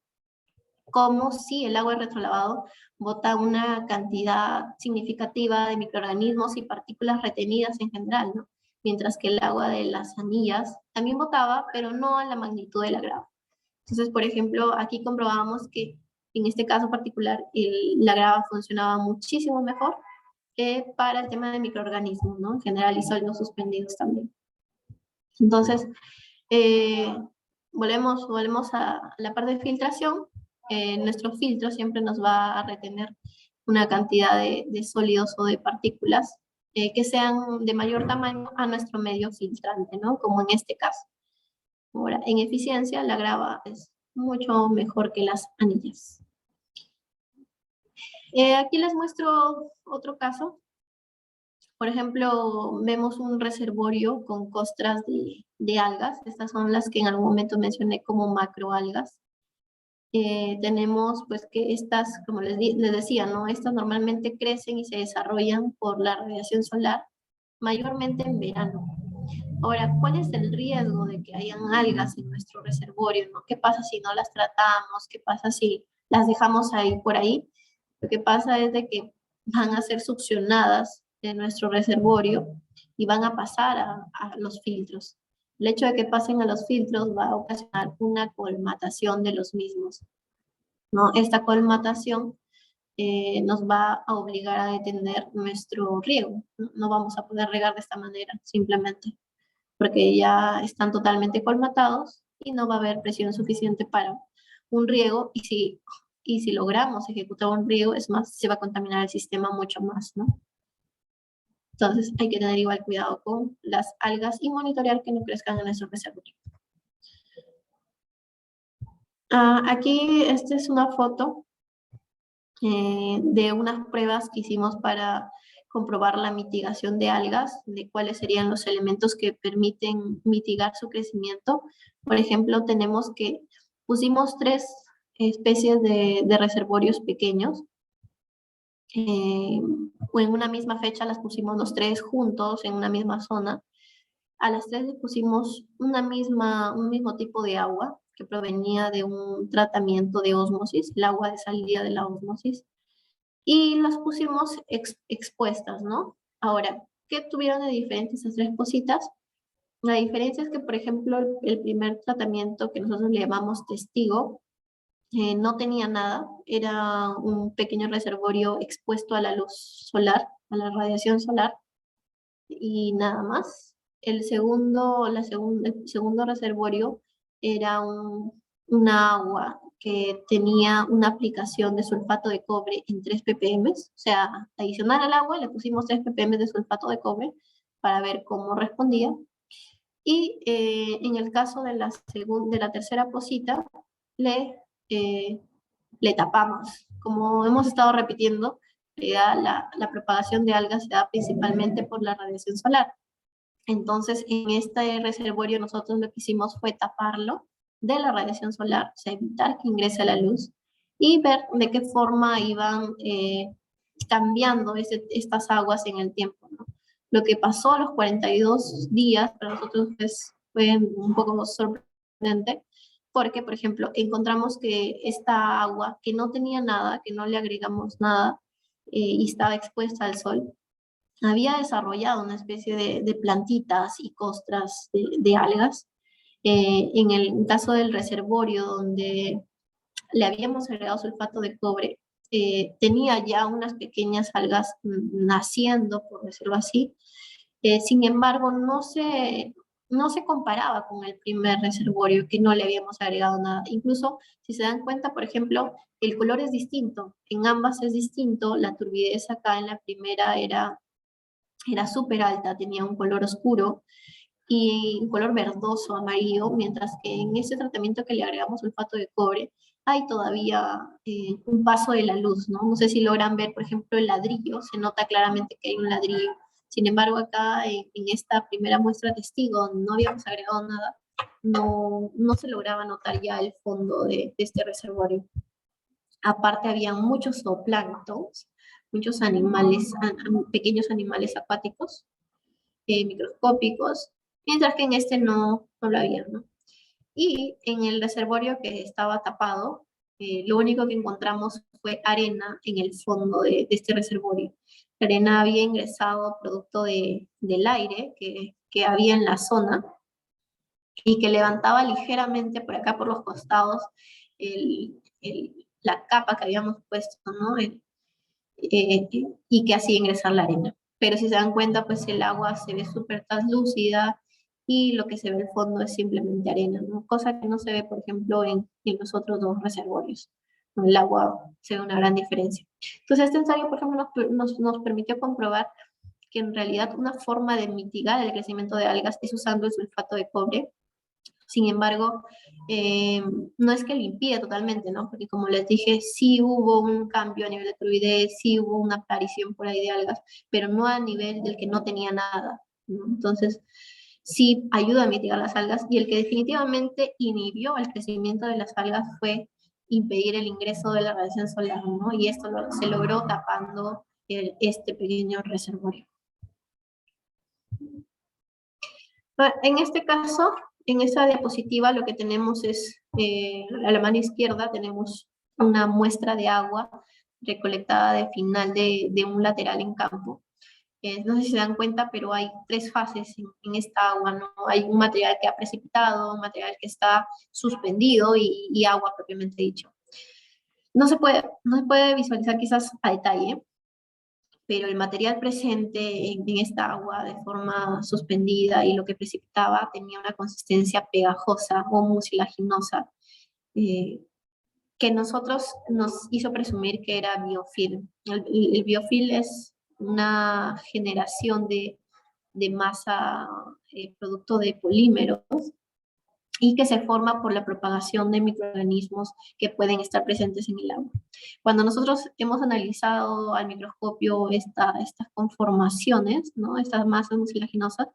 cómo si el agua de retrolavado bota una cantidad significativa de microorganismos y partículas retenidas en general, ¿no? Mientras que el agua de las anillas también botaba, pero no a la magnitud de la grava. Entonces, por ejemplo, aquí comprobamos que en este caso particular la grava funcionaba muchísimo mejor para el tema de microorganismos, ¿no? En general, y sólidos suspendidos también. Entonces, eh, volvemos a la parte de filtración. Nuestro filtro siempre nos va a retener una cantidad de sólidos o de partículas que sean de mayor tamaño a nuestro medio filtrante, ¿no? Como en este caso. Ahora, en eficiencia, la grava es mucho mejor que las anillas. Aquí les muestro otro caso. Por ejemplo, vemos un reservorio con costras de algas. Estas son las que en algún momento mencioné como macroalgas. Tenemos pues que estas, como les decía, ¿no? Estas normalmente crecen y se desarrollan por la radiación solar, mayormente en verano. Ahora, ¿cuál es el riesgo de que hayan algas en nuestro reservorio, ¿no? ¿Qué pasa si no las tratamos? ¿Qué pasa si las dejamos ahí por ahí? Lo que pasa es de que van a ser succionadas de nuestro reservorio y van a pasar a los filtros. El hecho de que pasen a los filtros va a ocasionar una colmatación de los mismos, ¿no? Esta colmatación nos va a obligar a detener nuestro riego. No vamos a poder regar de esta manera, simplemente, porque ya están totalmente colmatados y no va a haber presión suficiente para un riego. Y si logramos ejecutar un riego, es más, se va a contaminar el sistema mucho más, ¿no? Entonces hay que tener igual cuidado con las algas y monitorear que no crezcan en nuestro reservorio. Aquí esta es una foto de unas pruebas que hicimos para comprobar la mitigación de algas, de cuáles serían los elementos que permiten mitigar su crecimiento. Por ejemplo, tenemos que pusimos 3 especies de reservorios pequeños. O en una misma fecha las pusimos los 3 juntos en una misma zona. A las 3 les pusimos un mismo tipo de agua que provenía de un tratamiento de ósmosis, el agua de salida de la ósmosis, y las pusimos expuestas, ¿no? Ahora, ¿qué tuvieron de diferente esas 3 cositas? La diferencia es que, por ejemplo, el primer tratamiento que nosotros le llamamos testigo, no tenía nada, era un pequeño reservorio expuesto a la luz solar, a la radiación solar, y nada más. El segundo reservorio era una agua que tenía una aplicación de sulfato de cobre en 3 ppm, o sea, adicional al agua le pusimos 3 ppm de sulfato de cobre para ver cómo respondía. Y en el caso de la tercera posita, le tapamos. Como hemos estado repitiendo, la propagación de algas se da principalmente por la radiación solar. Entonces, en este reservorio nosotros lo que hicimos fue taparlo de la radiación solar, o sea, evitar que ingrese la luz y ver de qué forma iban cambiando estas aguas en el tiempo, ¿no? Lo que pasó a los 42 días para nosotros fue un poco sorprendente, porque, por ejemplo, encontramos que esta agua, que no tenía nada, que no le agregamos nada, y estaba expuesta al sol, había desarrollado una especie de plantitas y costras de algas. En el caso del reservorio, donde le habíamos agregado sulfato de cobre, tenía ya unas pequeñas algas naciendo, por decirlo así. Sin embargo, no se comparaba con el primer reservorio, que no le habíamos agregado nada. Incluso, si se dan cuenta, por ejemplo, el color es distinto. En ambas es distinto. La turbidez acá en la primera era súper alta, tenía un color oscuro y un color verdoso, amarillo, mientras que en ese tratamiento que le agregamos sulfato de cobre, hay todavía un paso de la luz, ¿no? No sé si logran ver, por ejemplo, el ladrillo, se nota claramente que hay un ladrillo. Sin embargo, acá en esta primera muestra testigo, donde no habíamos agregado nada, no se lograba notar ya el fondo de este reservorio. Aparte, había muchos zooplanctons, muchos animales, pequeños animales acuáticos, microscópicos, mientras que en este no lo había, ¿no? Y en el reservorio que estaba tapado, lo único que encontramos fue arena en el fondo de este reservorio. La arena había ingresado producto del aire que había en la zona y que levantaba ligeramente por acá, por los costados, la capa que habíamos puesto, ¿no? Y que hacía ingresar la arena. Pero si se dan cuenta, pues el agua se ve súper translúcida y lo que se ve al fondo es simplemente arena, ¿no? Cosa que no se ve, por ejemplo, en los otros dos reservorios. El agua se ve una gran diferencia. Entonces, este ensayo, por ejemplo, nos permitió comprobar que en realidad una forma de mitigar el crecimiento de algas es usando el sulfato de cobre. Sin embargo, no es que lo impida totalmente, ¿no? Porque como les dije, sí hubo un cambio a nivel de turbidez, sí hubo una aparición por ahí de algas, pero no a nivel del que no tenía nada, ¿no? Entonces, sí ayuda a mitigar las algas, y el que definitivamente inhibió el crecimiento de las algas fue impedir el ingreso de la radiación solar, ¿no? Y esto se logró tapando este pequeño reservorio. En este caso, en esta diapositiva lo que tenemos es, a la mano izquierda tenemos una muestra de agua recolectada de final de un lateral en campo. No sé si se dan cuenta, pero hay tres fases en esta agua, ¿no? Hay un material que ha precipitado, un material que está suspendido y agua propiamente dicho. No se puede visualizar quizás a detalle, pero el material presente en esta agua de forma suspendida y lo que precipitaba tenía una consistencia pegajosa o mucilaginosa, que nosotros nos hizo presumir que era biofilm. El biofilm es una generación de masa producto de polímeros y que se forma por la propagación de microorganismos que pueden estar presentes en el agua. Cuando nosotros hemos analizado al microscopio estas conformaciones, ¿no? Estas masas mucilaginosas,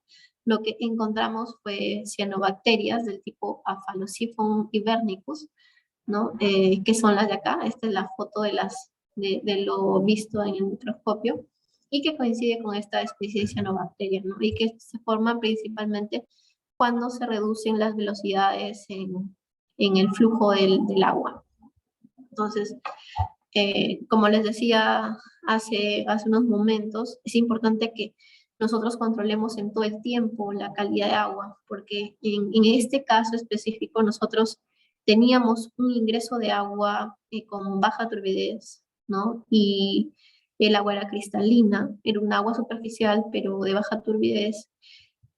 lo que encontramos fue cianobacterias del tipo Aphalosyphon hibernicus, ¿no? Que son las de acá. Esta es la foto de lo visto en el microscopio, y que coincide con esta especie de cianobacteria, ¿no? Y que se forman principalmente cuando se reducen las velocidades en el flujo del agua. Entonces, como les decía hace unos momentos, es importante que nosotros controlemos en todo el tiempo la calidad de agua, porque en este caso específico nosotros teníamos un ingreso de agua con baja turbidez, ¿no? Y el agua era cristalina, era un agua superficial, pero de baja turbidez.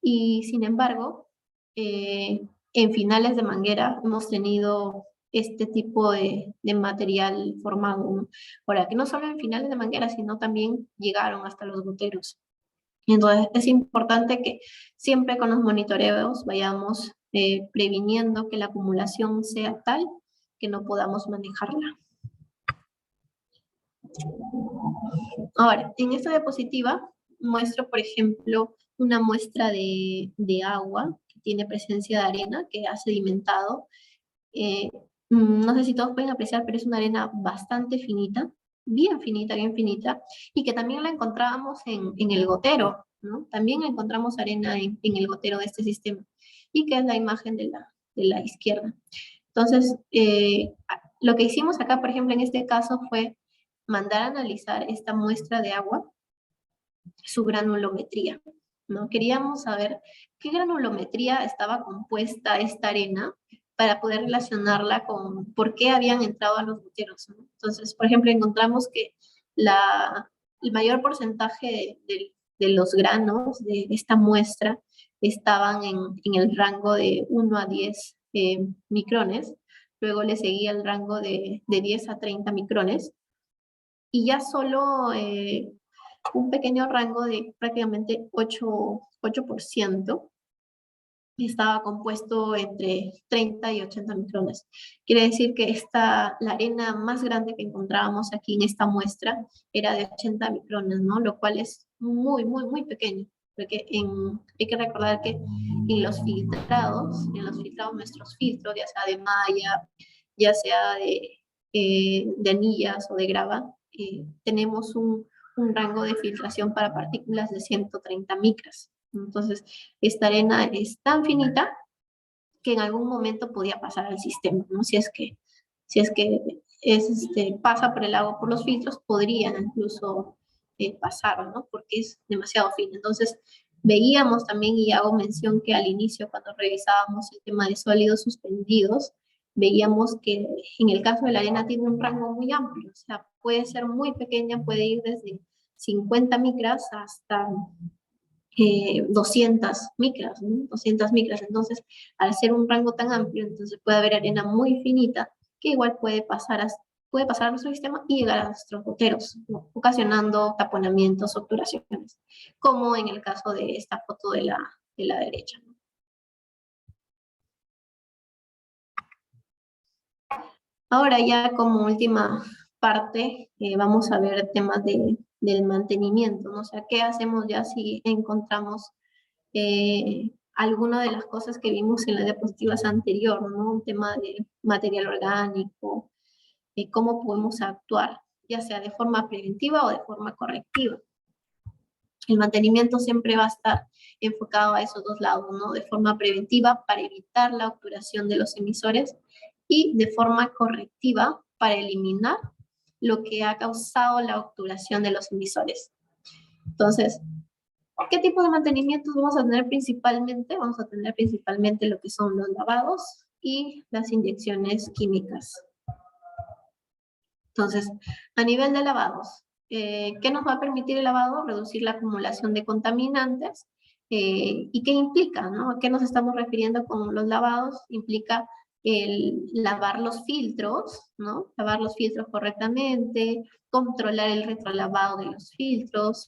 Y sin embargo, en finales de manguera hemos tenido este tipo de material formado, ¿no? Ahora, que no solo en finales de manguera, sino también llegaron hasta los goteros. Entonces, es importante que siempre con los monitoreos vayamos previniendo que la acumulación sea tal que no podamos manejarla. Ahora, en esta diapositiva muestro, por ejemplo, una muestra de agua que tiene presencia de arena que ha sedimentado. No sé si todos pueden apreciar, pero es una arena bastante finita, bien finita, y que también la encontrábamos en el gotero, ¿no? También encontramos arena en el gotero de este sistema, y que es la imagen de la izquierda. Entonces, lo que hicimos acá, por ejemplo, en este caso fue mandar a analizar esta muestra de agua, su granulometría, ¿no? Queríamos saber qué granulometría estaba compuesta esta arena para poder relacionarla con por qué habían entrado a los goteros, ¿no? Entonces, por ejemplo, encontramos que el mayor porcentaje de los granos de esta muestra estaban en el rango de 1 a 10 micrones, luego le seguía el rango de 10 a 30 micrones, y ya solo un pequeño rango de prácticamente 8% estaba compuesto entre 30 y 80 micrones. Quiere decir que la arena más grande que encontrábamos aquí en esta muestra era de 80 micrones, ¿no? Lo cual es muy pequeño, porque hay que recordar que en los filtrados, nuestros filtros, ya sea de malla, ya sea de anillas o de grava, tenemos un rango de filtración para partículas de 130 micras. Entonces, esta arena es tan finita que en algún momento podía pasar al sistema, ¿no? Si es que pasa por el agua, por los filtros, podría incluso pasar, ¿no? Porque es demasiado fina. Entonces, veíamos también, y hago mención que al inicio, cuando revisábamos el tema de sólidos suspendidos, veíamos que en el caso de la arena tiene un rango muy amplio, o sea, puede ser muy pequeña, puede ir desde 50 micras hasta 200 micras, ¿no? 200 micras. Entonces, al ser un rango tan amplio, entonces puede haber arena muy finita que igual puede pasar a nuestro sistema y llegar a nuestros goteros, ¿no? Ocasionando taponamientos, obturaciones, como en el caso de esta foto de la derecha, ¿no? Ahora ya como última parte, vamos a ver temas del mantenimiento, ¿no? O sea, ¿qué hacemos ya si encontramos alguna de las cosas que vimos en las diapositivas anterior, ¿no? Un tema de material orgánico, cómo podemos actuar, ya sea de forma preventiva o de forma correctiva? El mantenimiento siempre va a estar enfocado a esos dos lados, ¿no? De forma preventiva para evitar la obturación de los emisores y de forma correctiva para eliminar lo que ha causado la obturación de los emisores. Entonces, ¿qué tipo de mantenimientos vamos a tener principalmente? Vamos a tener principalmente lo que son los lavados y las inyecciones químicas. Entonces, a nivel de lavados, ¿qué nos va a permitir el lavado? Reducir la acumulación de contaminantes. ¿Y qué implica, no? ¿A qué nos estamos refiriendo con los lavados? Implica el lavar los filtros, ¿no? Lavar los filtros correctamente, controlar el retrolavado de los filtros,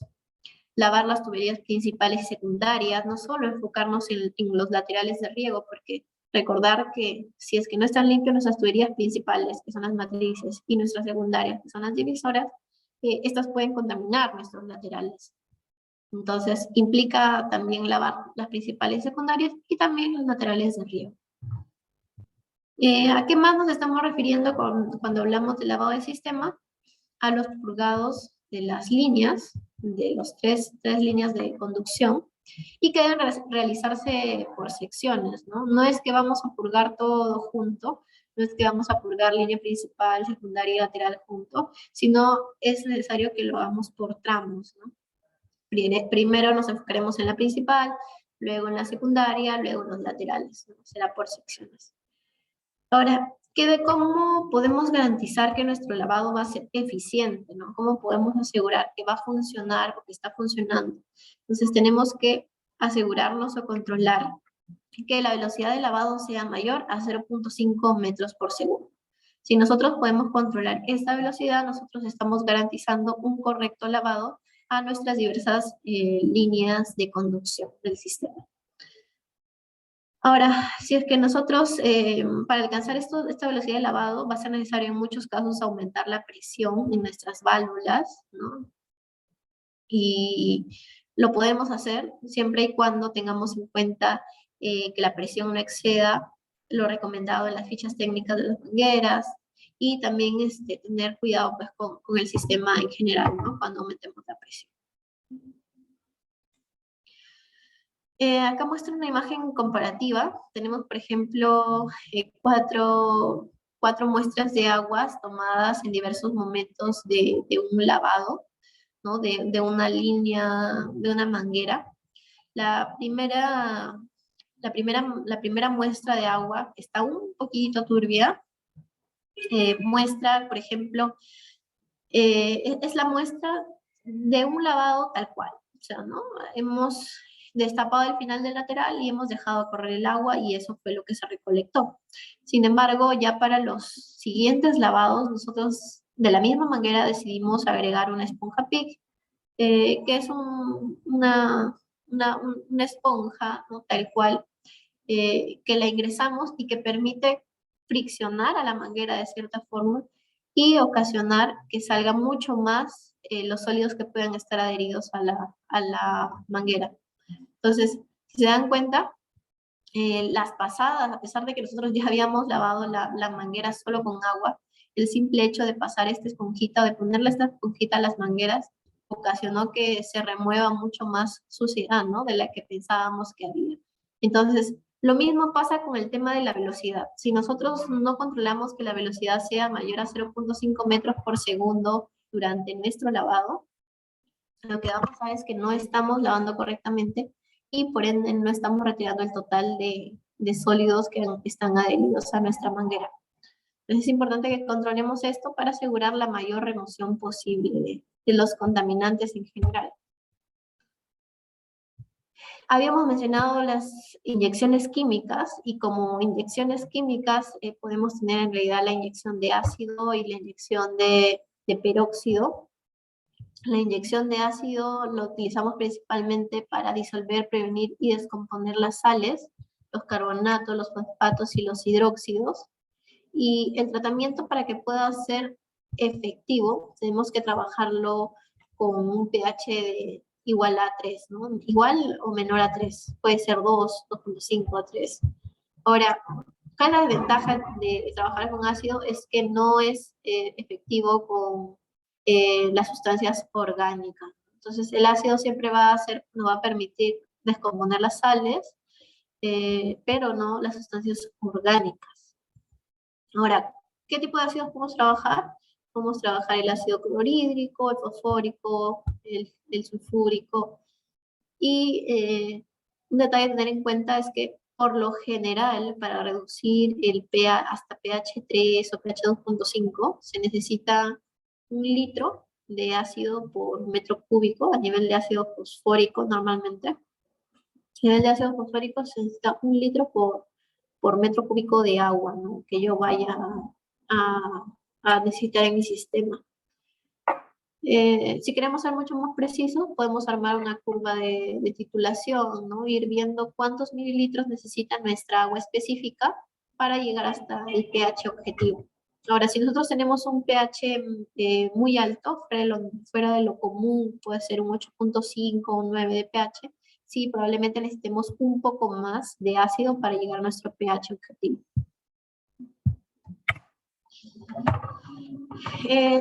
lavar las tuberías principales y secundarias, no solo enfocarnos en los laterales de riego, porque recordar que si es que no están limpias nuestras tuberías principales, que son las matrices, y nuestras secundarias, que son las divisoras, estas pueden contaminar nuestros laterales. Entonces, implica también lavar las principales y secundarias y también los laterales de riego. ¿A qué más nos estamos refiriendo cuando hablamos de lavado del sistema? A los purgados de las líneas, de los tres líneas de conducción, y que deben realizarse por secciones, ¿no? No es que vamos a purgar todo junto, no es que vamos a purgar línea principal, secundaria y lateral junto, sino es necesario que lo hagamos por tramos, ¿no? Primero nos enfocaremos en la principal, luego en la secundaria, luego en los laterales, ¿no? Será por secciones. Ahora, ¿cómo podemos garantizar que nuestro lavado va a ser eficiente, ¿no? ¿Cómo podemos asegurar que va a funcionar o que está funcionando? Entonces tenemos que asegurarnos o controlar que la velocidad de lavado sea mayor a 0.5 metros por segundo. Si nosotros podemos controlar esta velocidad, nosotros estamos garantizando un correcto lavado a nuestras diversas líneas de conducción del sistema. Ahora, si es que nosotros, para alcanzar esta velocidad de lavado, va a ser necesario en muchos casos aumentar la presión en nuestras válvulas, ¿no? Y lo podemos hacer siempre y cuando tengamos en cuenta que la presión no exceda lo recomendado en las fichas técnicas de las mangueras, y también tener cuidado pues, con el sistema en general, ¿no? Cuando aumentemos la presión. Acá muestro una imagen comparativa. Tenemos, por ejemplo, cuatro muestras de aguas tomadas en diversos momentos de un lavado, ¿no? De una línea, de una manguera. La primera muestra de agua está un poquito turbia. Muestra, por ejemplo, es la muestra de un lavado tal cual. O sea, ¿no? Hemos destapado el final del lateral y hemos dejado correr el agua y eso fue lo que se recolectó. Sin embargo, ya para los siguientes lavados, nosotros de la misma manguera decidimos agregar una esponja PIC, que es una esponja, ¿no? Tal cual, que la ingresamos y que permite friccionar a la manguera de cierta forma y ocasionar que salga mucho más los sólidos que puedan estar adheridos a la manguera. Entonces, si se dan cuenta, las pasadas, a pesar de que nosotros ya habíamos lavado la manguera solo con agua, el simple hecho de pasar esta esponjita o de ponerle esta esponjita a las mangueras ocasionó que se remueva mucho más suciedad, ¿no? De la que pensábamos que había. Entonces, lo mismo pasa con el tema de la velocidad. Si nosotros no controlamos que la velocidad sea mayor a 0.5 metros por segundo durante nuestro lavado, lo que vamos a ver es que no estamos lavando correctamente y por ende no estamos retirando el total de sólidos que están adheridos a nuestra manguera. Entonces es importante que controlemos esto para asegurar la mayor remoción posible de los contaminantes en general. Habíamos mencionado las inyecciones químicas y como inyecciones químicas podemos tener en realidad la inyección de ácido y la inyección de peróxido. La inyección de ácido lo utilizamos principalmente para disolver, prevenir y descomponer las sales, los carbonatos, los fosfatos y los hidróxidos. Y el tratamiento para que pueda ser efectivo, tenemos que trabajarlo con un pH de igual a 3, ¿no? Igual o menor a 3, puede ser 2, 2.5 a 3. Ahora, acá la desventaja de trabajar con ácido es que no es efectivo con las sustancias orgánicas. Entonces, el ácido siempre no va a permitir descomponer las sales, pero no las sustancias orgánicas. Ahora, ¿qué tipo de ácidos podemos trabajar? Podemos trabajar el ácido clorhídrico, el fosfórico, el sulfúrico. Y un detalle a tener en cuenta es que por lo general, para reducir el pH hasta pH 3 o pH 2.5, se necesita 1 litro de ácido por metro cúbico, a nivel de ácido fosfórico normalmente. A nivel de ácido fosfórico se necesita 1 litro por metro cúbico de agua, ¿no? Que yo vaya a necesitar en mi sistema. Si queremos ser mucho más precisos, podemos armar una curva de titulación, ¿no? Ir viendo cuántos mililitros necesita nuestra agua específica para llegar hasta el pH objetivo. Ahora, si nosotros tenemos un pH muy alto, fuera de lo común, puede ser un 8.5 o un 9 de pH, sí, probablemente necesitemos un poco más de ácido para llegar a nuestro pH objetivo.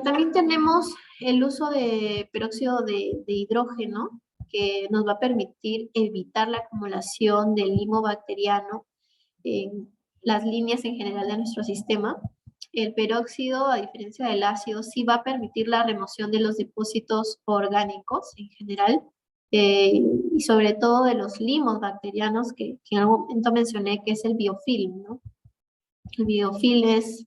También tenemos el uso de peróxido de hidrógeno, que nos va a permitir evitar la acumulación del limo bacteriano en las líneas en general de nuestro sistema. El peróxido, a diferencia del ácido, sí va a permitir la remoción de los depósitos orgánicos en general, y sobre todo de los limos bacterianos que en algún momento mencioné, que es el biofilm, ¿no? El biofilm es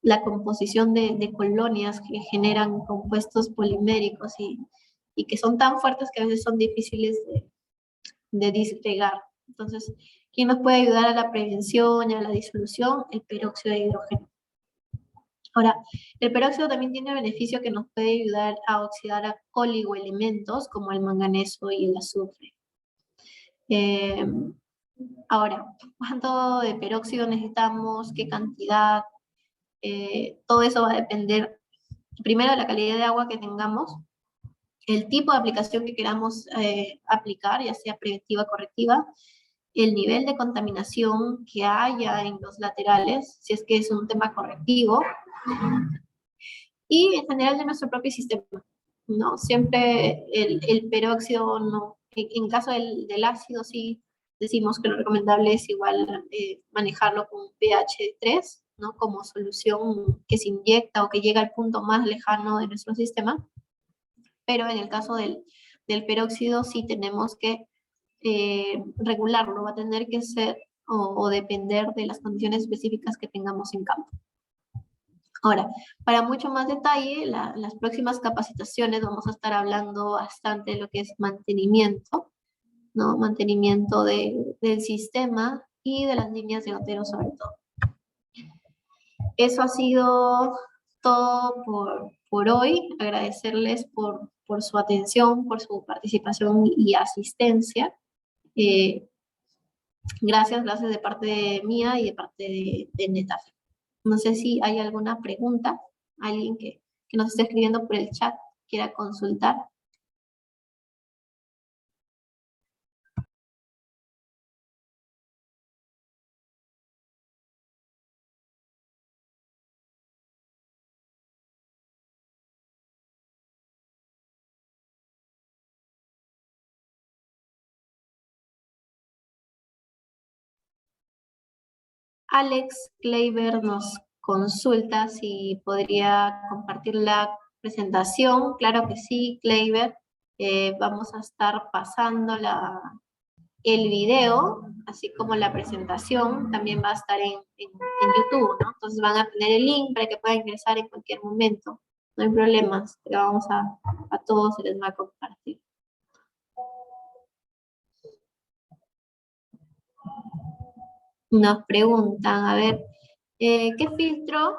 la composición de colonias que generan compuestos poliméricos y que son tan fuertes que a veces son difíciles de disgregar. Entonces, ¿quién nos puede ayudar a la prevención y a la disolución? El peróxido de hidrógeno. Ahora, el peróxido también tiene beneficio que nos puede ayudar a oxidar a oligoelementos como el manganeso y el azufre. Ahora, ¿cuánto de peróxido necesitamos? ¿Qué cantidad? Todo eso va a depender, primero, de la calidad de agua que tengamos, el tipo de aplicación que queramos aplicar, ya sea preventiva o correctiva, el nivel de contaminación que haya en los laterales, si es que es un tema correctivo, y en general de nuestro propio sistema, ¿no? Siempre el peróxido, no, en caso del ácido, sí decimos que lo recomendable es igual manejarlo con pH 3, ¿no? Como solución que se inyecta o que llega al punto más lejano de nuestro sistema, pero en el caso del peróxido sí tenemos que regularlo, va a tener que ser o depender de las condiciones específicas que tengamos en campo. Ahora, para mucho más detalle, las próximas capacitaciones vamos a estar hablando bastante de lo que es mantenimiento, ¿no? Mantenimiento del sistema y de las líneas de goteo sobre todo. Eso ha sido todo por hoy. Agradecerles por su atención, por su participación y asistencia. Gracias de parte mía y de parte de Netaf. No sé si hay alguna pregunta, alguien que nos esté escribiendo por el chat quiera consultar. Alex Kleiber nos consulta si podría compartir la presentación. Claro que sí, Kleiber. Vamos a estar pasando el video, así como la presentación, también va a estar en YouTube, ¿no? Entonces van a tener el link para que puedan ingresar en cualquier momento. No hay problemas, pero vamos a todos se les va a compartir. Nos preguntan, a ver, ¿qué filtro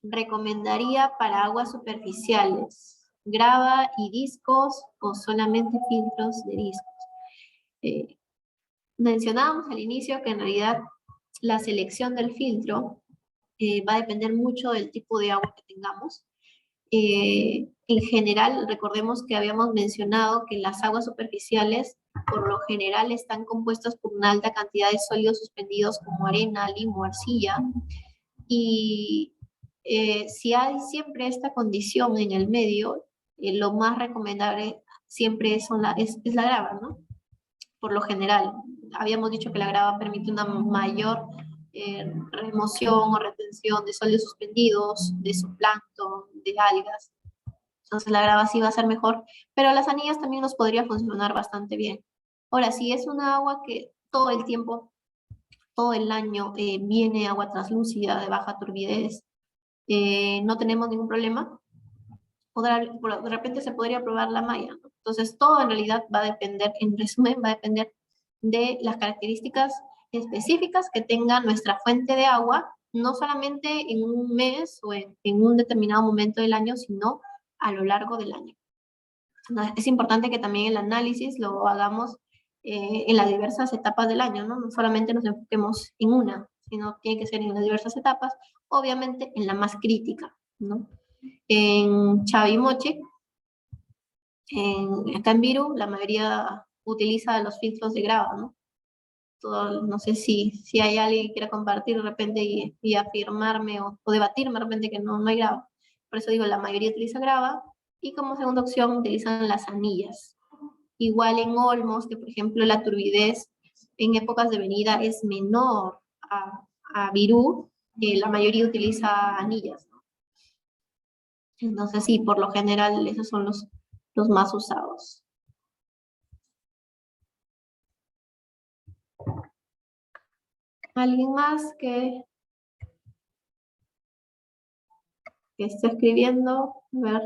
recomendaría para aguas superficiales? ¿Grava y discos o solamente filtros de discos? Mencionábamos al inicio que en realidad la selección del filtro va a depender mucho del tipo de agua que tengamos. En general, recordemos que habíamos mencionado que las aguas superficiales por lo general están compuestas por una alta cantidad de sólidos suspendidos como arena, limo, arcilla, y si hay siempre esta condición en el medio, lo más recomendable siempre es la grava, ¿no? Por lo general, habíamos dicho que la grava permite una mayor remoción o retención de sólidos suspendidos, de zooplancton, de algas. Entonces la grava sí va a ser mejor, pero las anillas también nos podría funcionar bastante bien. Ahora, si es una agua que todo el tiempo, todo el año viene agua translúcida de baja turbidez, no tenemos ningún problema, o de repente se podría probar la malla, ¿no? Entonces todo en realidad va a depender, en resumen, va a depender de las características específicas que tenga nuestra fuente de agua, no solamente en un mes o en un determinado momento del año, sino a lo largo del año. Entonces, es importante que también el análisis lo hagamos en las diversas etapas del año, ¿no? No solamente nos enfoquemos en una, sino tiene que ser en las diversas etapas, obviamente en la más crítica, ¿no? En Chavimoche, acá en Viru, la mayoría utiliza los filtros de grava, ¿no? No sé si hay alguien que quiera compartir de repente y afirmarme o debatirme de repente que no hay grava. Por eso digo, la mayoría utiliza grava y como segunda opción utilizan las anillas. Igual en Olmos, que por ejemplo la turbidez en épocas de venida es menor a Virú, la mayoría utiliza anillas, ¿no? Entonces sí, por lo general esos son los más usados. ¿Alguien más que esté escribiendo? A ver.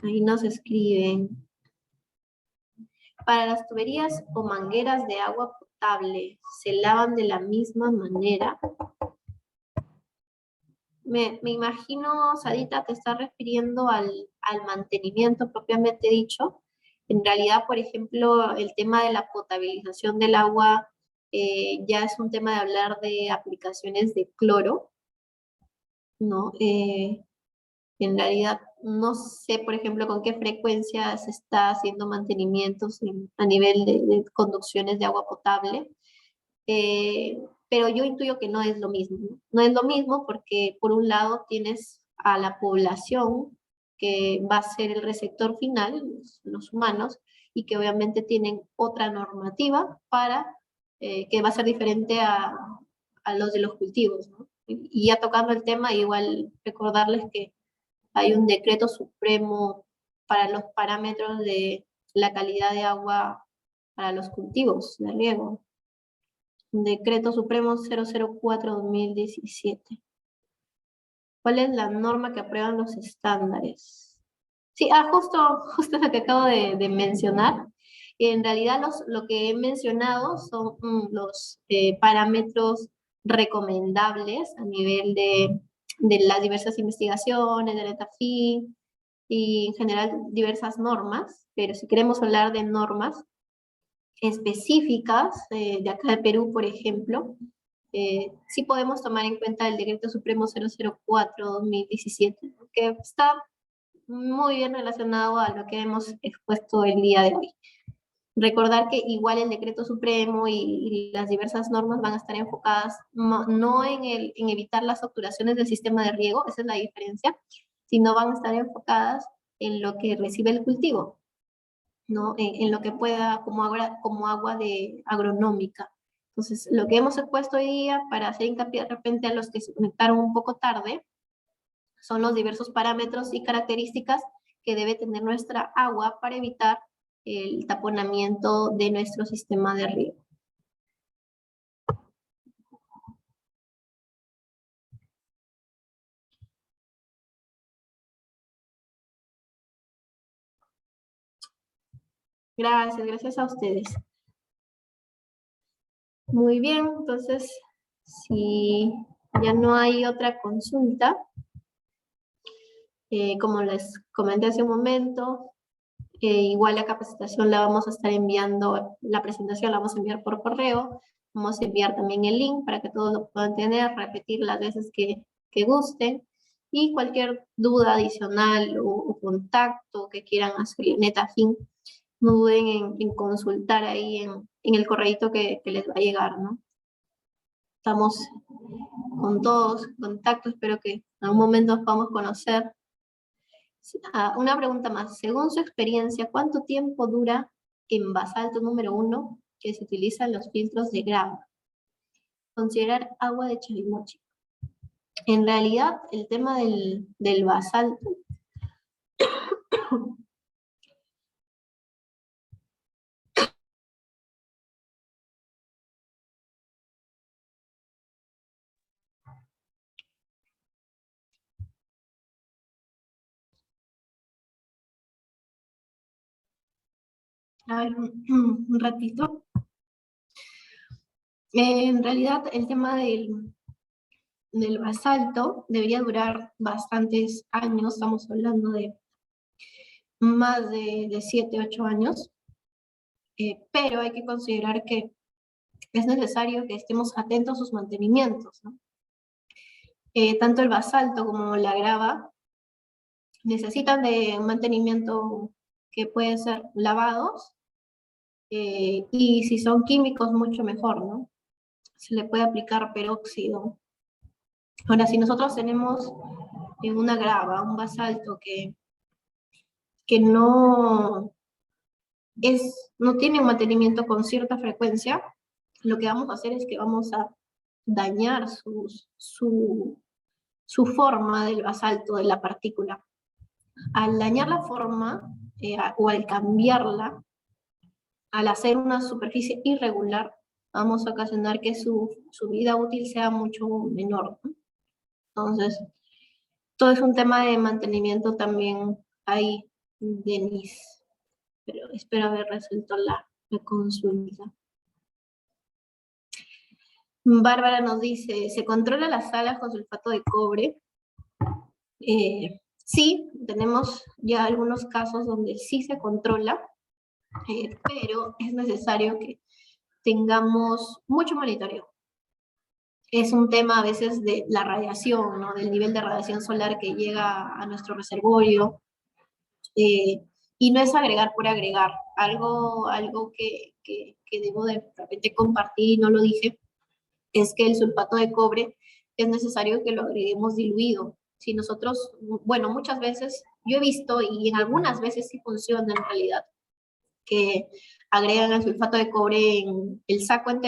Ahí nos escriben. Para las tuberías o mangueras de agua potable, ¿se lavan de la misma manera? Me imagino, Sadita, te estás refiriendo al mantenimiento propiamente dicho. En realidad, por ejemplo, el tema de la potabilización del agua ya es un tema de hablar de aplicaciones de cloro, ¿no? En realidad no sé, por ejemplo, con qué frecuencia se está haciendo mantenimientos a nivel de conducciones de agua potable, eh, pero yo intuyo que no es lo mismo, ¿no? No es lo mismo porque por un lado tienes a la población que va a ser el receptor final, los humanos, y que obviamente tienen otra normativa para que va a ser diferente a los de los cultivos, ¿no? Y ya tocando el tema, igual recordarles que hay un decreto supremo para los parámetros de la calidad de agua para los cultivos de riego. Decreto Supremo 004/2017. ¿Cuál es la norma que aprueban los estándares? Sí, justo lo que acabo de mencionar. En realidad lo que he mencionado son los parámetros recomendables a nivel de las diversas investigaciones, de la ETAFIN y en general diversas normas, pero si queremos hablar de normas específicas de acá de Perú, por ejemplo, sí podemos tomar en cuenta el Decreto Supremo 004/2017, que está muy bien relacionado a lo que hemos expuesto el día de hoy. Recordar que igual el Decreto Supremo y las diversas normas van a estar enfocadas no en evitar las obturaciones del sistema de riego, esa es la diferencia, sino van a estar enfocadas en lo que recibe el cultivo, ¿no? En lo que pueda como agua de agronómica. Entonces, lo que hemos expuesto hoy día, para hacer hincapié de repente a los que se conectaron un poco tarde, son los diversos parámetros y características que debe tener nuestra agua para evitar el taponamiento de nuestro sistema de riego. Gracias a ustedes. Muy bien, entonces, si ya no hay otra consulta, como les comenté hace un momento, igual la capacitación la vamos a estar enviando, la presentación la vamos a enviar por correo, vamos a enviar también el link para que todos lo puedan tener, repetir las veces que gusten, y cualquier duda adicional o contacto que quieran hacer en Netafin, no duden en consultar ahí en el correíto que les va a llegar, ¿no? Estamos con todos contactos, espero que en algún momento nos podamos conocer. Una pregunta más. Según su experiencia, ¿cuánto tiempo dura en basalto número 1 que se utilizan los filtros de grava? Considerar agua de Chalimochi. En realidad, el tema del basalto a ver, un ratito. En realidad, el tema del basalto debería durar bastantes años, estamos hablando de más de 7, 8 años, pero hay que considerar que es necesario que estemos atentos a sus mantenimientos, ¿no? Tanto el basalto como la grava necesitan de un mantenimiento que puede ser lavados, y si son químicos mucho mejor, ¿no? Se le puede aplicar peróxido. Ahora, si nosotros tenemos una grava, un basalto que no tiene un mantenimiento con cierta frecuencia, lo que vamos a hacer es que vamos a dañar su forma del basalto, de la partícula. Al dañar la forma o al cambiarla, al hacer una superficie irregular, vamos a ocasionar que su vida útil sea mucho menor, ¿no? Entonces, todo es un tema de mantenimiento también ahí, Denise, pero espero haber resuelto la consulta. Bárbara nos dice, ¿se controla las salas con sulfato de cobre? Sí, tenemos ya algunos casos donde sí se controla, pero es necesario que tengamos mucho monitoreo. es un tema a veces de la radiación, ¿no? Del nivel de radiación solar que llega a nuestro reservorio. eh, y no es agregar por agregar. Algo que debo de repente compartir y no lo dije, es que el sulfato de cobre es necesario que lo agreguemos diluido. Si nosotros, bueno, muchas veces, yo he visto y en algunas veces sí funciona en realidad, que agregan el sulfato de cobre en el saco entero